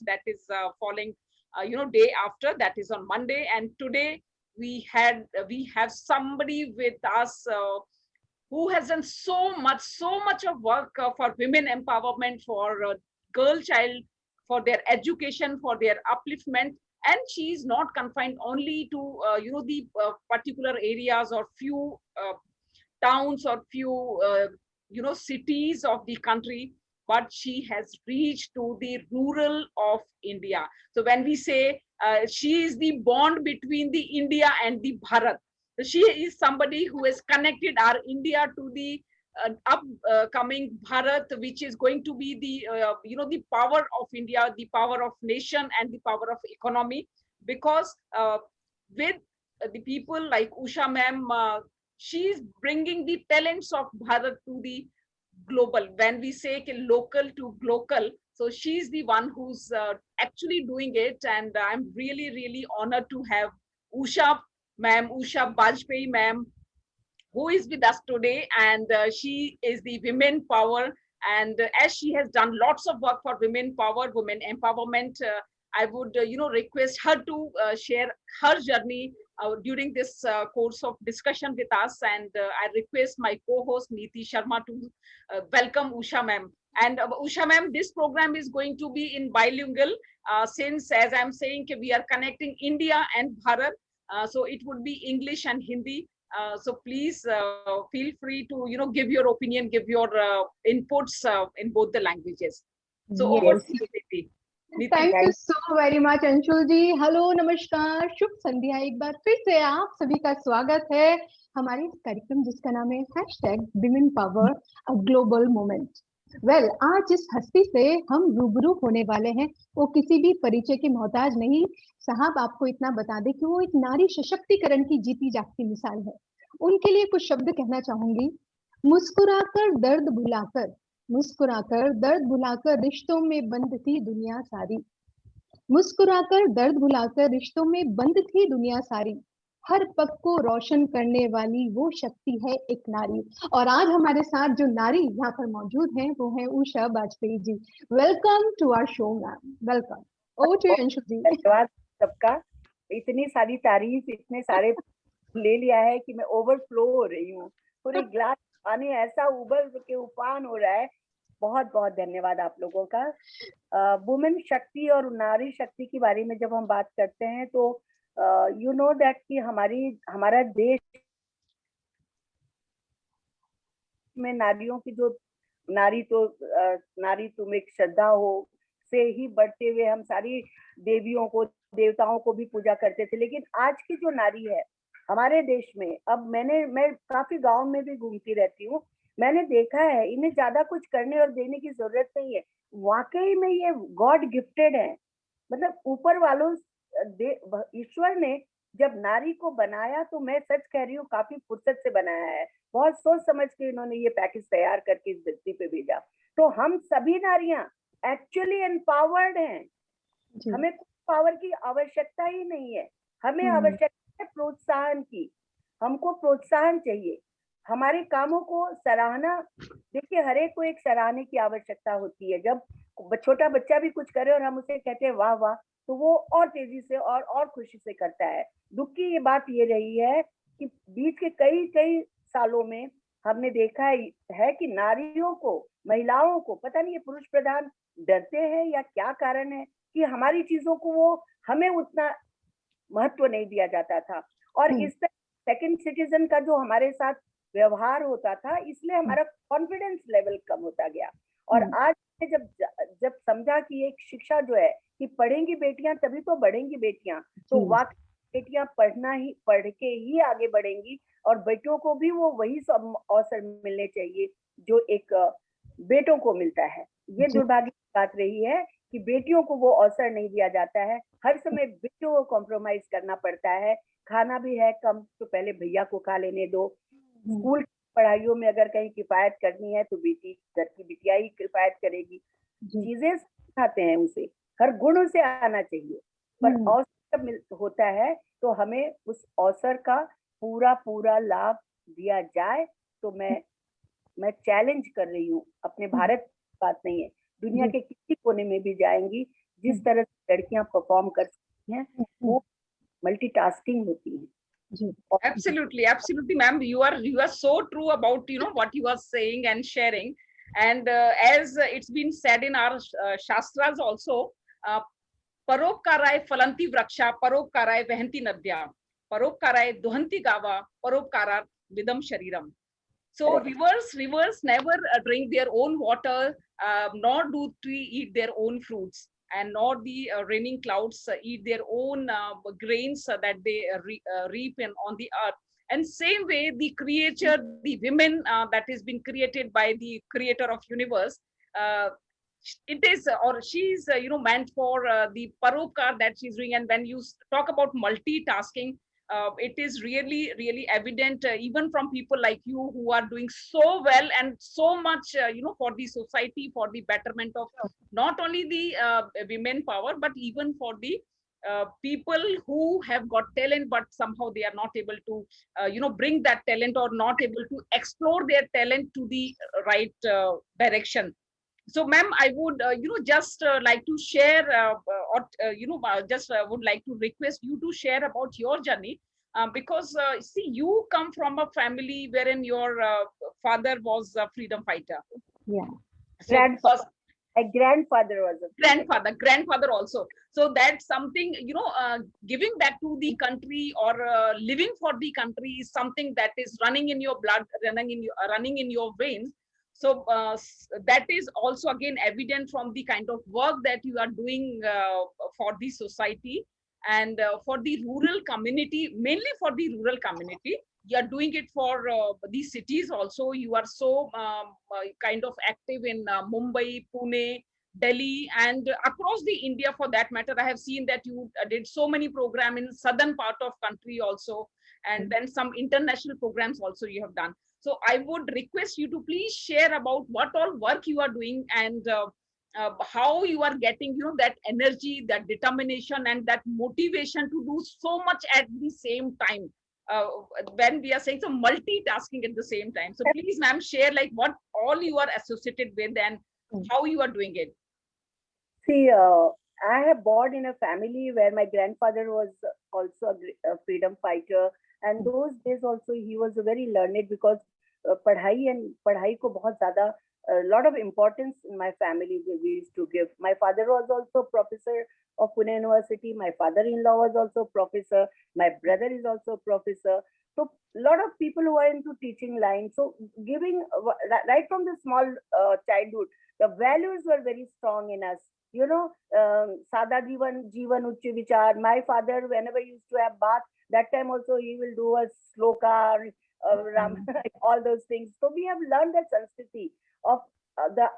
that is falling, day after, that is on Monday. And today we have somebody with us who has done so much of work for women empowerment, for girl child, for their education, for their upliftment. And she is not confined only to the particular areas or few towns or few cities of the country, but she has reached to the rural of India. So when we say she is the bond between the India and the Bharat, so she is somebody who has connected our India to the upcoming Bharat, which is going to be the the power of India, the power of nation, and the power of economy. Because with the people like Usha ma'am, she is bringing the talents of Bharat to the global. When we say local to global, so she's the one who's actually doing it. And I'm really, really honored to have Usha ma'am, Usha Bajpayee ma'am, who is with us today. And she is the women power. And as she has done lots of work for women power, women empowerment, I would request her to share her journey during this course of discussion with us. And I request my co-host Neeti Sharma to welcome Usha ma'am. And Usha ma'am, this program is going to be in bilingual, since, as I'm saying, we are connecting India and Bharat. So it would be English and Hindi. So please feel free to give your opinion, give your inputs in both the languages. So over Yes, to you, Neeti. Neeti. Thank you so very much Anshul ji. Hello, नमस्कार, शुभ संध्या। एक बार फिर से आप सभी का स्वागत है हमारे इस कार्यक्रम जिसका नाम है #Women Power a global moment. Well, आज जिस हस्ती से हम रूबरू होने वाले हैं वो किसी भी परिचय के मोहताज नहीं। साहब, आपको इतना बता दें कि वो एक नारी सशक्तिकरण की जीती जागती मिसाल है। उनके लिए कुछ शब्द कहना चाहूंगी। मुस्कुराकर दर्द भुलाकर, मुस्कुराकर दर्द भुलाकर रिश्तों में बंद थी दुनिया सारी। मुस्कुराकर दर्द भुलाकर रिश्तों में बंद थी दुनिया सारी। हर पग को रोशन करने वाली वो शक्ति है एक नारी। और आज हमारे साथ जो नारी यहाँ पर मौजूद हैं वो है Usha Bajpai ji. Welcome to our show ma'am, welcome. Over to you Anshu ji. धन्यवाद सबका। इतनी सारी तारीफ, इतने सारे ले लिया है कि मैं ओवरफ्लो हो रही हूँ। पूरे ग्लास पानी ऐसा उबल के उफान हो रहा है। बहुत बहुत धन्यवाद आप लोगों का। वुमेन शक्ति और नारी शक्ति के बारे में जब हम बात करते हैं तो यू नो दैट कि हमारा देश में नारियों की जो नारी तुम एक श्रद्धा हो से ही बढ़ते हुए हम सारी देवियों को, देवताओं को भी पूजा करते थे। लेकिन आज की जो नारी है हमारे देश में, अब मैं काफी गांव में भी घूमती रहती हूँ, मैंने देखा है इन्हें ज्यादा कुछ करने और देने की जरूरत नहीं है। वाकई में ये गॉड गिफ्टेड है। मतलब ऊपर वालों, ईश्वर ने जब नारी को बनाया तो मैं सच कह रही हूँ काफी फुर्सत से बनाया है। बहुत सोच समझ के इन्होंने ये पैकेज तैयार करके इस धरती पे भेजा। तो हम सभी नारियां एक्चुअली एम्पावर्ड हैं। हमें पावर की आवश्यकता ही नहीं है, हमें आवश्यकता है प्रोत्साहन की। हमको प्रोत्साहन चाहिए, हमारे कामों को सराहना। देखिए, हर एक को एक सराहने की आवश्यकता होती है। जब छोटा बच्चा भी कुछ करे और हम उसे कहते हैं वाह वाह, तो वो और तेजी से और खुशी से करता है। दुख की ये बात ये रही है कि बीच के कई सालों में हमने देखा है कि नारियों को, महिलाओं को, पता नहीं ये पुरुष प्रधान डरते हैं या क्या कारण है कि हमारी चीजों को वो हमें उतना महत्व नहीं दिया जाता था। और इस तरह सेकंड सिटीजन का जो हमारे साथ व्यवहार होता था, इसलिए हमारा कॉन्फिडेंस लेवल कम होता गया। और आज जब समझा कि एक शिक्षा जो है कि पढ़ेंगी बेटियां तभी तो बढ़ेंगी बेटियां, तो वाकई बेटियां पढ़ के ही आगे बढ़ेंगी। और बेटों को भी वो वही सब अवसर मिलने चाहिए जो एक बेटों को मिलता है। ये दुर्भाग्य की बात रही है कि बेटियों को वो अवसर नहीं दिया जाता है। हर समय बेटियों को कॉम्प्रोमाइज करना पड़ता है। खाना भी है कम तो पहले भैया को खा लेने दो। स्कूल की पढ़ाइयों में अगर कहीं किफायत करनी है तो बेटी घर की बिटिया ही किफायत करेगी। चीजें सिखाते हैं उसे, हर गुण उसे आना चाहिए। पर अवसर जब होता है तो हमें उस अवसर का पूरा लाभ दिया जाए। तो मैं चैलेंज कर रही हूँ, अपने भारत की बात नहीं है, दुनिया के किसी कोने में भी जाएंगी, जिस तरह से लड़कियां परफॉर्म कर सकती हैं वो मल्टीटास्किंग होती है। Absolutely, absolutely, ma'am. You are so true about what you are saying and sharing. And as it's been said in our shastras also, uh, paropkaray phalanti vraksha, paropkaray vahanti nadya, paropkaray duhanti gava, paropkarar vidam shariram. So rivers never drink their own water, nor do tree eat their own fruits, and nor the raining clouds eat their own grains that they reap on the earth. And same way, the creature, the women that has been created by the creator of universe, uh, it is or she's meant for the paropkar that she's doing. And when you talk about multitasking, it is really evident even from people like you who are doing so well and so much for the society, for the betterment of not only the women power, but even for the people who have got talent but somehow they are not able to bring that talent or not able to explore their talent to the right direction. So ma'am, I would just like to share or just would like to request you to share about your journey, because see, you come from a family wherein your father was a freedom fighter. Yeah. So Grandfather, my grandfather was a grandfather also. So that's something, giving back to the country or living for the country is something that is running in your blood, running in your veins. So that is also again evident from the kind of work that you are doing for the society and for the rural community, mainly for the rural community. You are doing it for the cities also. You are so kind of active in Mumbai, Pune, Delhi, and across the India for that matter. I have seen that you did so many programs in southern part of country also, and then some international programs also you have done. So I would request you to please share about what all work you are doing and how you are getting that energy, that determination, and that motivation to do so much at the same time. uh, when we are saying so multitasking at the same time. So please, ma'am, share like what all you are associated with and how you are doing it. See, I have born in a family where my grandfather was also a freedom fighter, and those days also he was very learned because पढ़ाई को बहुत ज़्यादा a lot of importance in my family we used to give. My father was also professor of Pune University. My father-in-law was also professor. My brother is also professor. So a lot of people who are into teaching line. So giving right from the small childhood, the values were very strong in us. You know, Sada Jivan Uच्च Vichar. My father, whenever he used to have bath, that time also he will do a sloka, Ram, all those things. So we have learned that Sanskriti of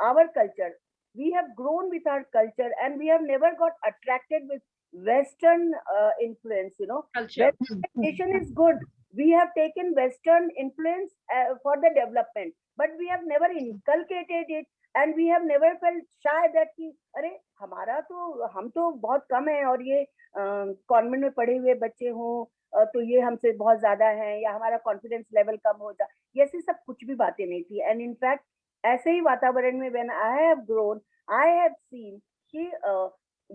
our culture. We have grown with our culture, and we have never got attracted with Western influence. You know, Culture. Western education is good. We have taken Western influence for the development, but we have never inculcated it, and we have never felt shy that कि अरे हमारा तो हम तो बहुत कम है और ये कॉन्वेंट में पढ़े हुए बच्चे हों तो ये हमसे बहुत ज्यादा हैं या हमारा कॉन्फिडेंस लेवल कम हो जा, ये ऐसी सब कुछ भी बातें नहीं थी. एंड इनफैक्ट ऐसे ही वातावरण में when I have grown I have seen कि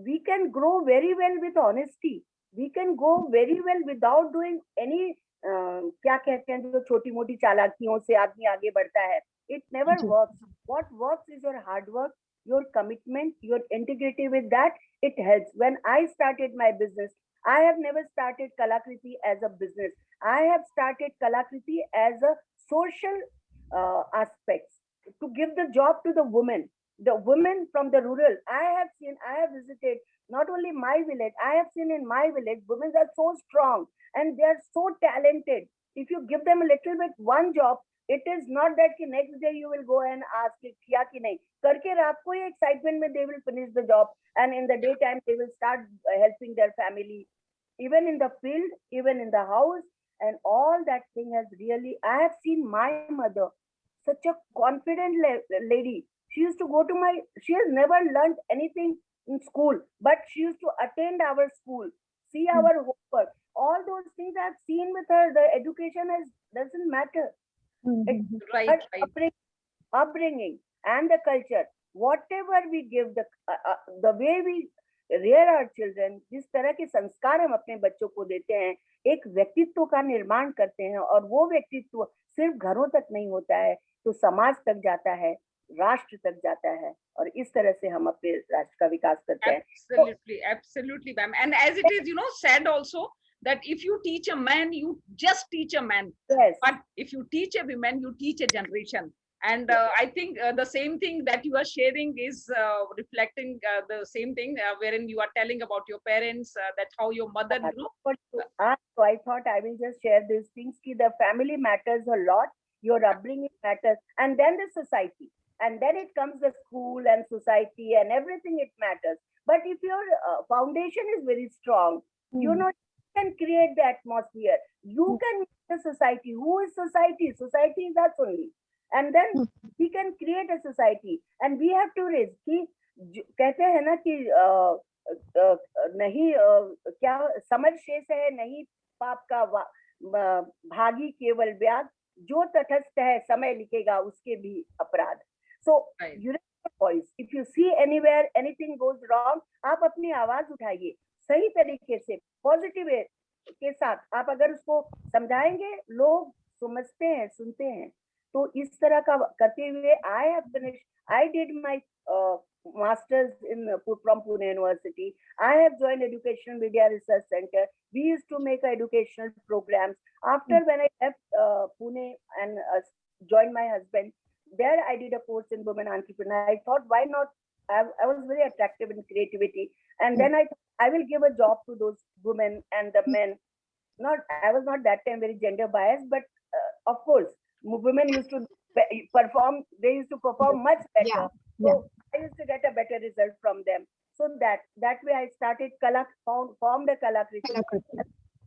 we can grow very well with honesty. We can go very well without doing any क्या कहते हैं जो छोटी मोटी चालाकियों से आदमी आगे बढ़ता है. It never works. What works is your hard work, your commitment, your integrity with that. It helps. When I started my business, I have never started Kalakriti as a business. I have started Kalakriti as a social aspects to give the job to the women from the rural. I have visited not only my village, I have seen in my village, women are so strong and they are so talented. If you give them a little bit one job, it is not that the next day you will go and ask किया कि नहीं करके रात को ही excitement में they will finish the job, and in the daytime they will start helping their family, even in the field, even in the house, and all that thing has really. I have seen my mother, such a confident lady. She used to go to she has never learned anything in school, but she used to attend our school, see our homework, all those things I've seen with her. The education doesn't matter. Right. Upbringing and the culture, whatever we give, the way we rear our children, जिस तरह के संस्कार हम अपने बच्चों को देते हैं, एक व्यक्तित्व का निर्माण करते हैं, और वो व्यक्तित्व सिर्फ घरों तक नहीं होता है, तो समाज तक जाता है, राष्ट्र तक जाता है, और इस तरह से हम अपने राष्ट्र का विकास करते हैं. Absolutely, absolutely, ma'am. And as it is, said also that if you teach a man, you just teach a man. Yes. But if you teach a woman, you teach a generation. And I think the same thing that you are sharing is reflecting the same thing, wherein you are telling about your parents, that how your mother grew. So I thought I will just share these things. The family matters a lot, your upbringing matters, and then the society. And then it comes the school and society and everything, it matters. But if your foundation is very strong, you can create the atmosphere. You can make the society. Who is society? Society is us only. And then we can create a society. And we have to raise. कहते हैं ना कि नहीं क्या समझ शेष है, नहीं पाप का भागी केवल व्याध, जो तटस्थ है समय लिखेगा उसके भी अपराध. So you raise your voice. If you see anywhere anything goes wrong, आप अपनी आवाज उठाइए सही तरीके से, पॉजिटिव के साथ. आप अगर उसको समझाएंगे, लोग समझते हैं, सुनते हैं. तो इस तरह का करते हुए I did my masters from Pune University. I have joined Educational Media Research Center. We used to make educational programs. After when I left Pune and joined my husband, there I did a course in women entrepreneur. I thought, why not? I was very attractive in creativity, and then I thought, I will give a job to those women and the men. I was not that time very gender biased, but of course, women used to perform. They used to perform much better. So I used to get a better result from them. So that way I started formed a Kalakriti.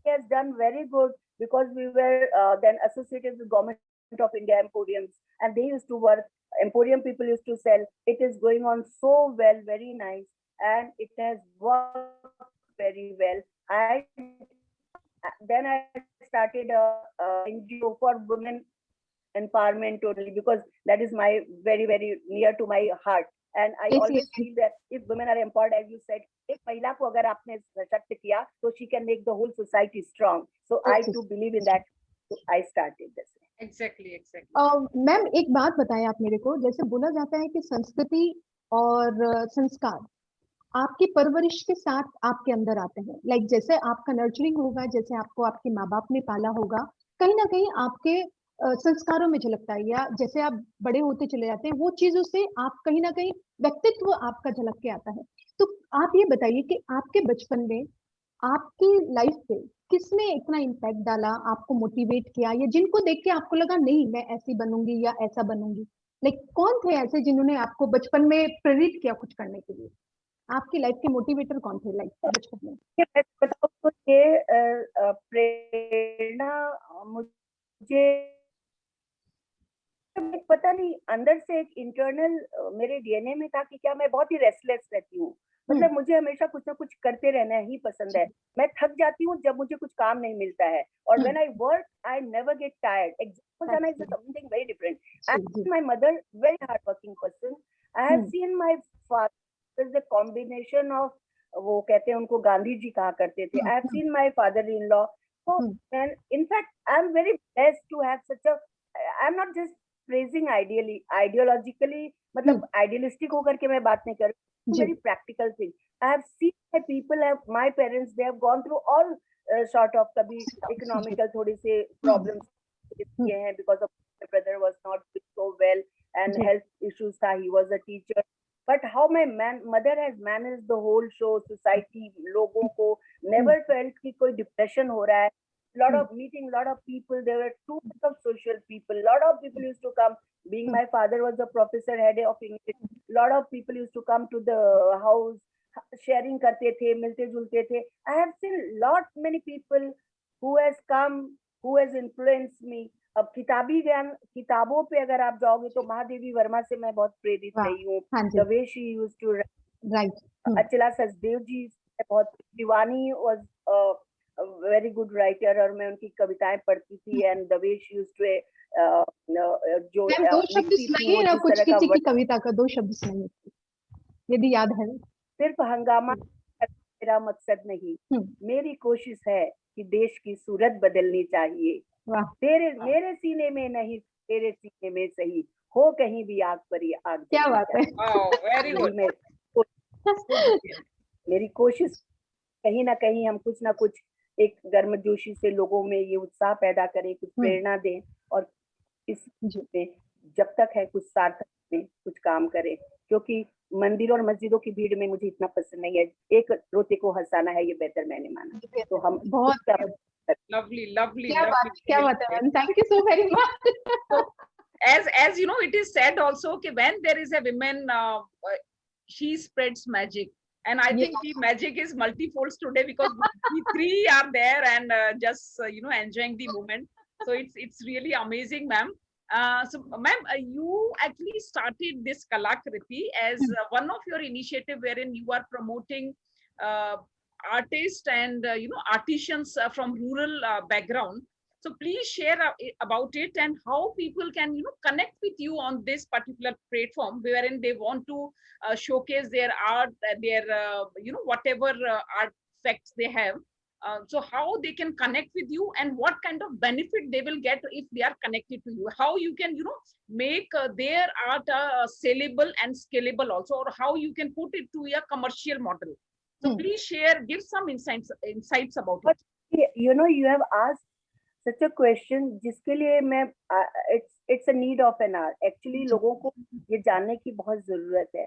He has done very good because we were then associated with Government of India Emporiums, and they used to work. Emporium people used to sell. It is going on so well, very nice, and it has worked very well. Then I started a NGO for women empowerment only, because that is my very, very near to my heart. And I always feel that if women are empowered, as you said, एक महिला को अगर आपने सशक्त किया, तो she can make the whole society strong. So I too believe in that. So I started this. Exactly. Ma'am एक बात बताएं आप मेरे को, जैसे बोला जाता है कि संस्कृति और संस्कार आपकी परवरिश के साथ आपके अंदर आते हैं. लाइक जैसे आपका नर्चरिंग होगा, जैसे आपको आपके माँ बाप ने पाला होगा, कहीं ना कहीं आपके संस्कारों में झलकता है, या जैसे आप बड़े होते चले जाते हैं वो चीजों से आप कहीं ना कहीं व्यक्तित्व आपका झलक के आता है. तो आप ये बताइए कि आपके बचपन में आपकी लाइफ पे किसने इतना इम्पैक्ट डाला, आपको मोटिवेट किया, या जिनको देख के आपको लगा नहीं मैं ऐसी बनूंगी या ऐसा बनूंगी? लाइक कौन थे ऐसे जिन्होंने आपको बचपन में प्रेरित किया कुछ करने के लिए? आपकी लाइफ के मोटिवेटर कौन थे लाइक बचपन में? बताओ तो ये प्रेरणा मुझे पता नहीं, अंदर से एक इंटरनल मेरे डीएनए में था कि क्या मैं बहुत ही रेस्टलेस रहती हूँ. मतलब मुझे हमेशा कुछ ना कुछ करते रहना ही पसंद है. मैं थक जाती हूँ जब मुझे कुछ काम नहीं मिलता है, और when I work I never get tired. Example जाना is something very different. I am my mother very hard working person. I have seen my father is a combination of, वो कहते हैं उनको गांधी जी कहा करते थे. I have seen my father in law. In fact, I'm very blessed to have such a. I'm not just praising ideologically, मतलब idealistic होकर के मैं बात नहीं कर रही. Very practical thing. I have seen my people my parents, they have gone through all sort of कभी economical थोड़ी से problems किए हैं because of my brother was not doing so well and health issues था. He was a teacher. But how my mother has managed the whole show, society, लोगों को never felt कि कोई depression हो रहा है. Lot of meeting, lot of people. There were too much of social people. Lot of people used to come. Being my father was a professor, head of English. Lot of people used to come to the house, sharing करते थे, मिलते जुलते थे. I have seen many people who has come, who has influenced me. अब किताबी ज्ञान, किताबों पे अगर आप जाओगे तो महादेवी वर्मा से मैं बहुत प्रेरित रही हूँ. The way she used to write. अचला सचदेव जी बहुत. Shivani was a very good writer, और मैं उनकी कविताएं पढ़ती थी. And the way she used to जो दो शब्द सुनाइए ना कुछ किसी की कविता का, 2 शब्द सुनाइए यदि याद है. सिर्फ हंगामा मेरा मकसद नहीं, हम्म। मेरी कोशिश है कि देश की सूरत बदलनी चाहिए। वाह। तेरे मेरे सीने में नहीं, तेरे सीने में सही, हो कहीं भी आग पर ये आग क्या जलनी बात है। चाहिए। Wow, very यही good. मैं मेरी कोशिश, कहीं ना कहीं हम कुछ ना कुछ एक गर्मजोशी से लोगों में ये उत्साह पैदा करें, कुछ प्रेरणा दें, और इस जी। में जब तक है कुछ सार्थक में कुछ काम करें, क्योंकि मंदिरों और मस्जिदों की भीड़ में मुझे इतना पसंद नहीं है। एक रोते को हंसाना है, ये बेहतर मैंने माना। तो हम बहुत Lovely, lovely, क्या बात lovely. क्या बात है ma'am, thank you so very much. So, as you know, it is said also कि when there is a woman, she spreads magic, and I think the magic is multifolds today because we three are there and just enjoying the moment. So it's really amazing, ma'am. So, ma'am, you actually started this Kalakriti as one of your initiative wherein you are promoting uh, artists and artisans from rural background. So please share about it and how people can connect with you on this particular platform wherein they want to showcase their art, their whatever artifacts they have. So how they can connect with you and what kind of benefit they will get if they are connected to you. How you can make their art sellable and scalable also, or how you can put it to a commercial model. So please share, give some insights about it. You have asked such a question जिसके लिए मैं it's a need of an hour. Actually लोगों को ये जानने की बहुत जरूरत है।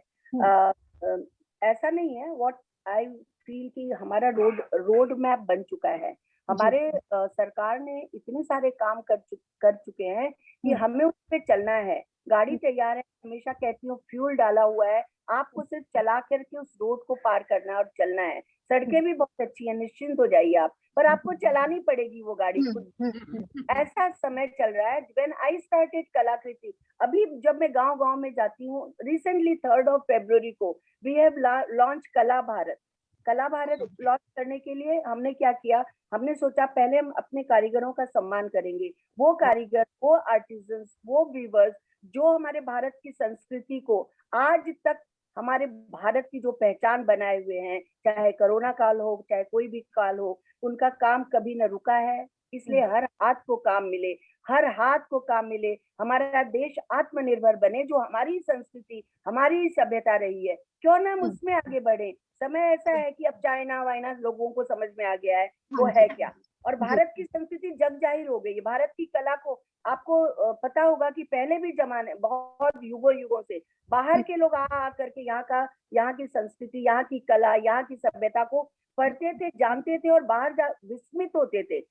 ऐसा नहीं है, what I feel कि हमारा रोड मैप बन चुका है। हमारे सरकार ने इतने सारे काम कर चुके हैं कि हमें उस पे चलना है। गाड़ी तैयार है, हमेशा कहती हूँ फ्यूल डाला हुआ है, आपको सिर्फ चला करके उस रोड को पार करना है और चलना है। सड़कें भी बहुत अच्छी हैं, निश्चिंत हो जाइए आप, पर आपको चलानी पड़ेगी वो गाड़ी खुद। ऐसा समय चल रहा है। When I started कलाकृति, अभी जब मैं गांव में जाती हूँ, रिसेंटली 3rd of February को we have launched कला भारत। कला भारत लॉन्च करने के लिए हमने क्या किया, हमने सोचा पहले हम अपने कारीगरों का सम्मान करेंगे। वो कारीगर, वो आर्टिजन्स, वो वीवर्स जो हमारे भारत की संस्कृति को आज तक, हमारे भारत की जो पहचान बनाए हुए हैं, चाहे कोरोना काल हो, चाहे कोई भी काल हो, उनका काम कभी न रुका है। इसलिए हर हाथ को काम मिले, हर हाथ को काम मिले, हमारा देश आत्मनिर्भर बने। जो हमारी संस्कृति, हमारी सभ्यता रही है, क्यों ना हम उसमें आगे बढ़े। समय ऐसा है कि अब चाइना वाइना लोगों को समझ में आ गया है वो है क्या, और भारत की संस्कृति जग जाहिर हो गई है। भारत की कला को आपको पता होगा कि पहले भी जमाने, बहुत युगों से बाहर के लोग आ करके यहाँ की संस्कृति, यहाँ की कला, यहाँ की सभ्यता को पढ़ते थे, जानते थे और बाहर विस्मित होते थे।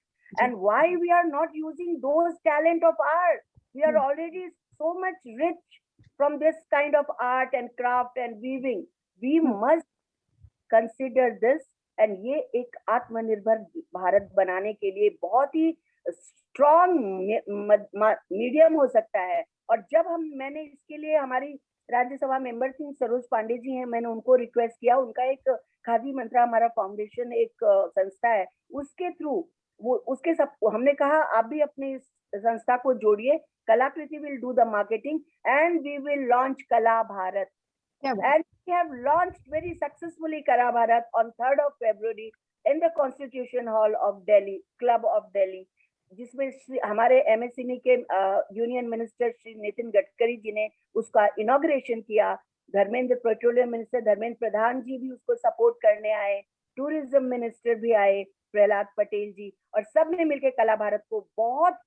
And why we are not using those talent of art? We are already so much rich from this kind of art and craft and weaving. We must consider this, and ये एक आत्मनिर्भर भारत बनाने के लिए बहुत ही स्ट्रॉन्ग मीडियम हो सकता है। और जब मैंने इसके लिए, हमारी राज्यसभा मेंबर थी सरोज पांडे जी हैं, मैंने उनको रिक्वेस्ट किया, उनका एक खादी मंत्रा हमारा फाउंडेशन एक संस्था है, उसके थ्रू उसके सब हमने कहा आप भी अपनी इस संस्था को जोड़िए, Kalakriti will do the marketing and we will launch Kala Bharat. And we have launched very successfully Kala Bharat on 3rd of February in the Constitution Hall of Delhi, Club of Delhi, जिसमें हमारे MSME के यूनियन मिनिस्टर श्री नितिन गडकरी जी ने उसका inauguration किया। Dharmendra, petroleum minister Dharmendra Pradhan जी भी उसको support करने आए, टूरिज्म मिनिस्टर भी आए प्रहलाद पटेल जी, और सब ने मिलकर कला भारत को बहुत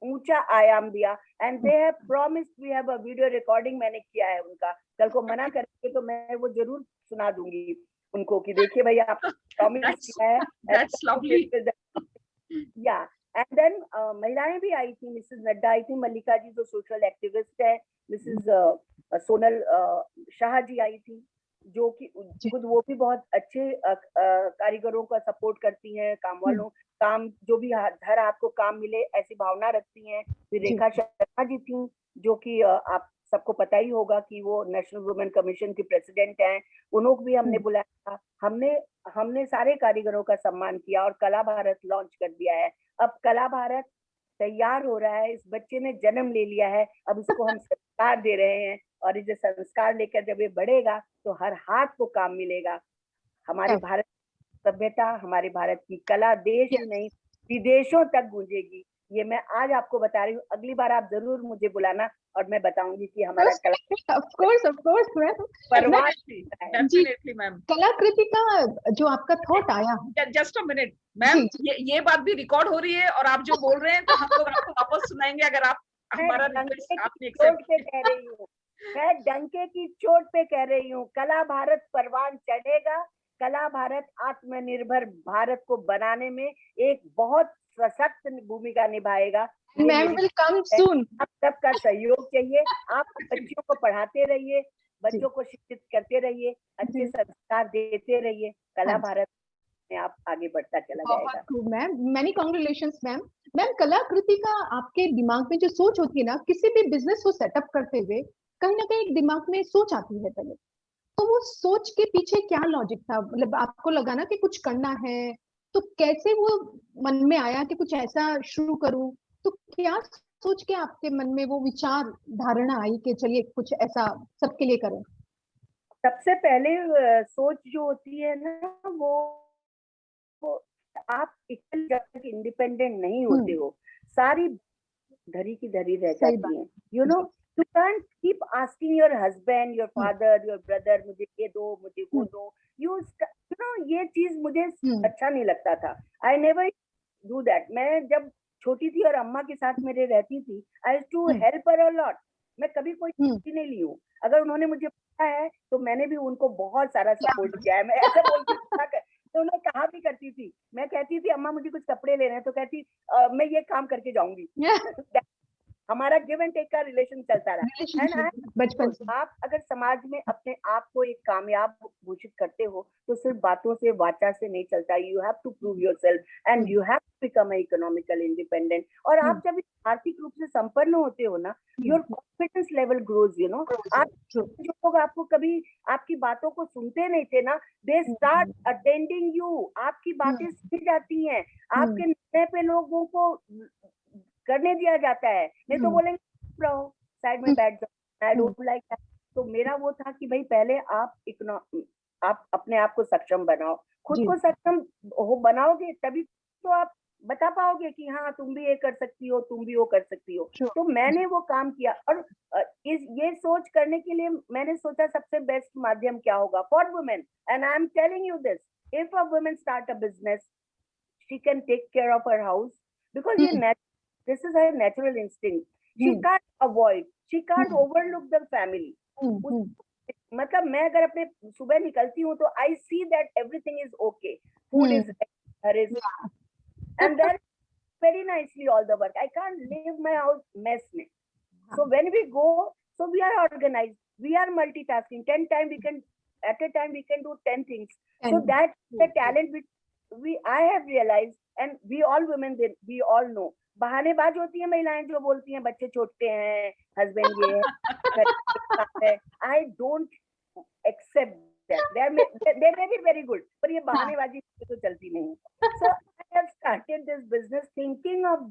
ऊंचा आयाम दिया। And they have promised, we have a video recording मैंने किया है उनका, कल को मना करेंगे तो मैं वो जरूर सुना दूंगी उनको कि देखिए भैया आपने प्रॉमिस किया है। That's lovely. या एंड देन महिलाएं भी आई थी, मिसेस नड्डा आई थी, मल्लिका जी जो सोशल एक्टिविस्ट है, मिसेस सोनल शाह जी आई थी, जो कि खुद वो भी बहुत अच्छे कारीगरों का सपोर्ट करती हैं, काम वालों, काम जो भी हर हाथ को काम मिले ऐसी भावना रखती हैं। फिर रेखा शर्मा जी थी, जो कि आप सबको पता ही होगा कि वो नेशनल वुमेन कमीशन की प्रेसिडेंट हैं, उनको भी हमने बुलाया था। हमने सारे कारीगरों का सम्मान किया और कला भारत लॉन्च कर दिया है। अब कला भारत तैयार हो रहा है, इस बच्चे ने जन्म ले लिया है, अब इसको हम संस्कार दे रहे हैं, और ये संस्कार लेकर जब ये बढ़ेगा तो हर हाथ को काम मिलेगा, हमारे भारत की सभ्यता, हमारे भारत की कला देश ही नहीं विदेशों तक गूंजेगी। ये मैं आज आपको बता रही हूँ, अगली बार आप जरूर मुझे बुलाना और मैं बताऊंगी कि हमारा कला ऑफ कोर्स मैम। परवान जी, डेफिनेटली मैम। कलाकृति का जो आपका थॉट आया, जस्ट अ मिनट मैम, जी, ये बात भी रिकॉर्ड हो रही है और आप जो बोल रहे हैं तो हम लोग आपको वापस सुनाएंगे अगर आप मैं हमारा डंके रिक्वेस्ट आपने की चोट पे एक्सेप्ट कह रही हूँ, मैं डंके की चोट पे कह रही हूँ, कला भारत परवान चढ़ेगा। कला भारत आत्मनिर्भर भारत को बनाने में एक बहुत सशक्त भूमिका निभाएगा। ये मैम मेरी विल कम है। सून। आप सबका सहयोग चाहिए। आप बच्चियों को पढ़ाते रहिए, बच्चों को शिक्षित करते रहिए, अच्छे संस्कार देते रहिए। कला भारत में आप आगे बढ़ता चला बहुत जाएगा। खूब ma'am, many congratulations ma'am. Ma'am कलाकृति का आपके दिमाग में जो सोच होती है ना, किसी भी बिजनेस को सेटअप करते हुए कहीं ना कहीं एक दिमाग में सोच आती है पहले, तो वो सोच के पीछे क्या लॉजिक था? मतलब आपको लगा ना कि कुछ करना है, तो कैसे वो मन में आया कि कुछ ऐसा शुरू करूं? तो क्या सोच के आपके मन में वो विचार धारणा आई कि चलिए कुछ ऐसा सबके लिए करें? सबसे पहले सोच जो होती है ना, वो आप इक्वल जब तक इंडिपेंडेंट नहीं होते हो, सारी धरी की धरी रह सही जाती बात। हैं। You know, you can't keep asking your husband, your father, your brother, मुझे ये दो, मुझे वो दो। यू नो, ये चीज मुझे अच्छा नहीं लगता था। I never do that. मैं जब छोटी थी और अम्मा के साथ मेरे रहती थी, I used to help her a lot. मैं कभी कोई छुट्टी नहीं ली हूँ। अगर उन्होंने मुझे पूछा है तो मैंने भी उनको बहुत सारा सपोर्ट किया है। मैं ऐसा बोलती थी तो उन्हें कहा भी करती थी, मैं कहती थी अम्मा मुझे कुछ कपड़े लेने हैं, तो कहती मैं ये काम करके जाऊंगी। हमारा गिव एंड टेक का रिलेशन चलता रहा। एंड बचपन से। आप अगर समाज में अपने आप को एक कामयाब घोषित करते हो तो सिर्फ बातों से, वाचा से नहीं चलता। You have to prove yourself and you have to become economical independent. और आप जब आर्थिक रूप से संपन्न होते हो ना, your confidence level grows. You know, आप जो लोग आपको कभी आपकी बातों को सुनते नहीं थे ना, दे स्टार्ट अटेंडिंग यू। आपकी बातें सुनी जाती हैं, आपके निर्णय पे लोगों को करने दिया जाता है। नहीं तो बोलेंगे रहो, साइड में बैठ जाओ, आई डोंट लाइक दैट। तो मेरा वो था कि भाई पहले आप अपने आप को सक्षम बनाओ। खुद को सक्षम हो बनाओगे तभी तो आप बता पाओगे कि हाँ तुम भी ये कर सकती हो, तुम भी वो कर सकती हो। तो मैंने वो काम किया और ये सोच करने के लिए मैंने सोचा सबसे बेस्ट माध्यम क्या होगा for women. And I am telling you this, if a women start a business, she can take care of her house because this is her natural instinct. She can't avoid, she can't overlook the family. मतलब मैं अगर अपने सुबह निकलती हूँ तो I see that everything is okay, food is and then very nicely all the work. I can't leave my house mess में. So when we go, so we are organized, we are multitasking. 10 times we can, at a time we can do 10 things. So that's the talent which I have realized, and we all women, we all know. बहानेबाज होती है महिलाएं जो बोलती हैं बच्चे छोटे हैं, husband ये है। I don't accept that. They may be very good, पर ये बहानेबाजी तो चलती नहीं। So I have started this business thinking of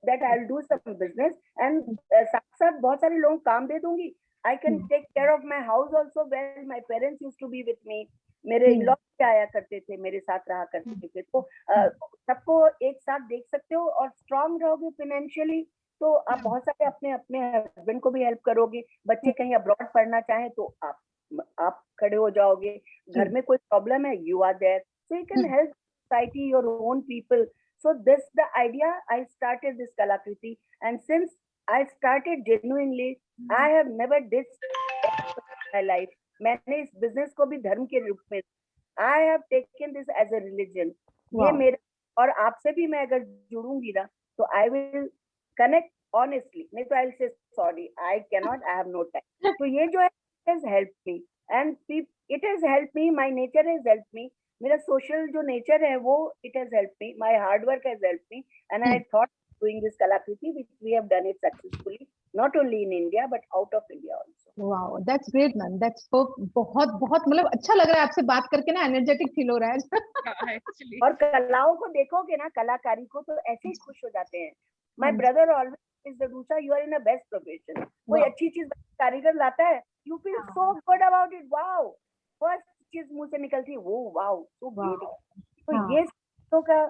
that I'll do some business and साथ साथ बहुत सारे लोग काम दे दूंगी। I can take care of my house also well. My parents used to be with me. मेरे इन-लॉ आया करते थे, मेरे साथ रहा करते थे। तो सबको एक साथ देख सकते हो और स्ट्रांग रहोगे फाइनेंशियली तो आप बहुत सारे अपने अपने हस्बैंड को भी हेल्प करोगे। बच्चे कहीं अब्रॉड पढ़ना चाहे तो आप खड़े हो जाओगे। घर में कोई प्रॉब्लम है, you are there, so you can help society, your own people. So this the idea. I started this Kalakriti, and since I started genuinely, I have never did my life. मैंने इस business को भी धर्म के रूप में, I have taken this as a religion. ये मेरा, और आपसे भी मैं अगर जुड़ूंगी ना तो I will connect honestly. नहीं तो I'll say sorry, I cannot, I have no time. तो ये जो है it has helped me and it has helped me. My nature has helped me. मेरा सोशल जो नेचर है वो it has helped me. My hard work has helped me, and I thought doing this Kalakriti, which we have done it successfully, not only in India but out of India also. Wow, that's great ma'am, that's बहुत बहुत मतलब अच्छा लग रहा है आपसे बात करके ना, एनर्जेटिक फील हो रहा है। और कलाओं को देखोगे ना, कलाकारी को, तो ऐसे ही खुश हो जाते हैं। My brother always is the दूसरा, you are in a best profession. कोई अच्छी चीज कारीगर लाता है, you feel so good about it. Wow, first चीज मुंह से निकलती है वो वाओ सो वाह, ब्यूटीफुल। तो हाँ, ये चीजों का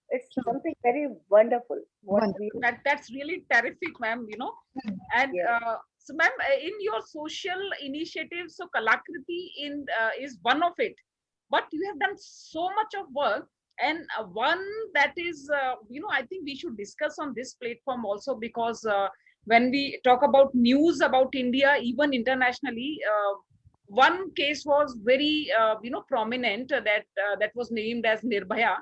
it's Sure. Something very wonderful what we That's really terrific, ma'am. You know, and so, ma'am, in your social initiatives, so Kalakriti is one of it. But you have done so much of work, and one that is, I think we should discuss on this platform also, because when we talk about news about India, even internationally, one case was very, prominent, that was named as Nirbhaya,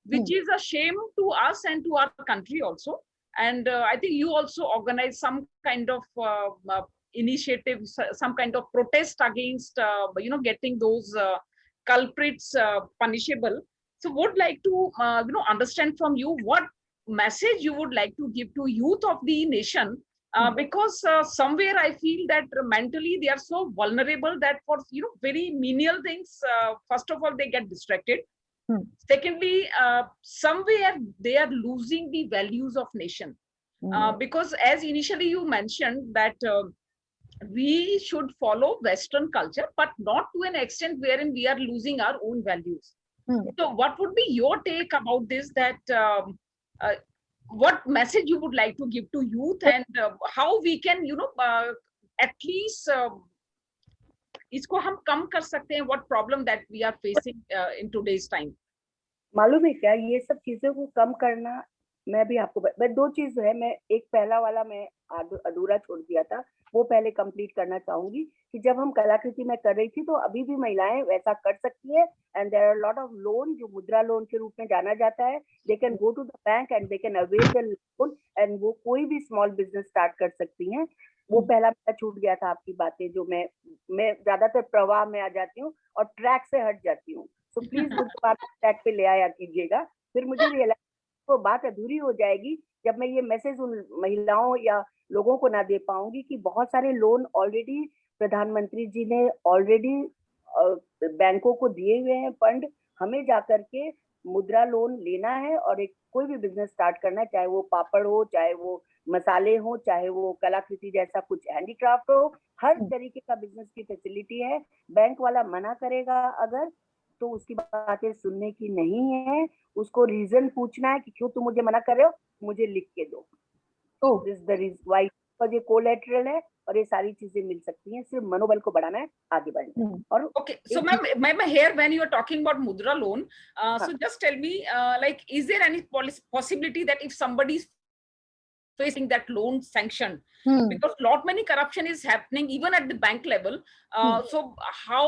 which is a shame to us and to our country also. And I think you also organize some kind of initiatives, some kind of protest against, getting those culprits punishable. So would like to, understand from you what message you would like to give to youth of the nation, because somewhere I feel that mentally they are so vulnerable that for very menial things, first of all they get distracted. Secondly, somewhere they are losing the values of nation, because as initially you mentioned that we should follow Western culture, but not to an extent wherein we are losing our own values. So what would be your take about this, that what message you would like to give to youth, and how we can at least इसको हम कम कर सकते हैं, what problem that we are facing in today's time? मालूम है क्या, ये सब चीजों को कम करना, मैं भी आपको मैं दो चीज है, मैं एक पहला वाला मैं अधूरा छोड़ दिया था, वो पहले कंप्लीट करना चाहूंगी कि जब हम कलाकृति में कर रही थी तो अभी भी महिलाएं वैसा कर सकती है, and there are lot of loan जो मुद्रा लोन के रूप में जाना जाता है, they can go to the bank and they can avail the loan, and वो कोई भी स्मॉल बिजनेस स्टार्ट कर सकती हैं। वो पहला मेरा छूट गया था आपकी बातें, जो मैं ज्यादातर प्रवाह में आ जाती हूँ और ट्रैक से हट जाती हूँ, तो प्लीज मुझे आप ट्रैक पे ले आया कीजिएगा, फिर मुझे रियलाइज तो बात अधूरी हो जाएगी जब मैं ये मैसेज उन महिलाओं या लोगों को ना दे पाऊंगी कि बहुत सारे लोन ऑलरेडी प्रधानमंत्री जी ने ऑलरेडी बैंकों को दिए हुए हैं फंड, हमें जाकर के मुद्रा लोन लेना है और एक कोई भी बिजनेस स्टार्ट करना है, चाहे वो पापड़ हो, चाहे वो मसाले हो, चाहे वो कलाकृति जैसा कुछ हैंडीक्राफ्ट हो, हर तरीके का बिजनेस की फैसिलिटी है। बैंक वाला मना करेगा अगर, तो उसकी बातें सुनने की नहीं है, उसको रीजन पूछना है कि क्यों तुम मुझे मना कर रहे हो, मुझे लिख के दो, दिस द रीजन व्हाई, ये कोलैटरल है और ये सारी चीजें मिल सकती हैं, सिर्फ मनोबल को बढ़ाना है, आगे बढ़ना है। और okay, so ma'am here when you are talking about mudra loan, so just tell me, like, is there any possibility that if somebody is facing that loan sanction, because lot many corruption is happening even at the bank level, so how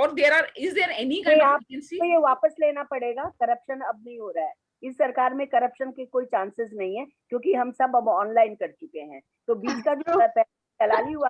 or is there any kind of agency? तो ये वापस लेना पड़ेगा, corruption अब नहीं हो रहा है इस सरकार में, करप्शन के कोई चांसेस नहीं है क्योंकि हम सब अब ऑनलाइन कर चुके हैं, तो बीच का जो दलाली हुआ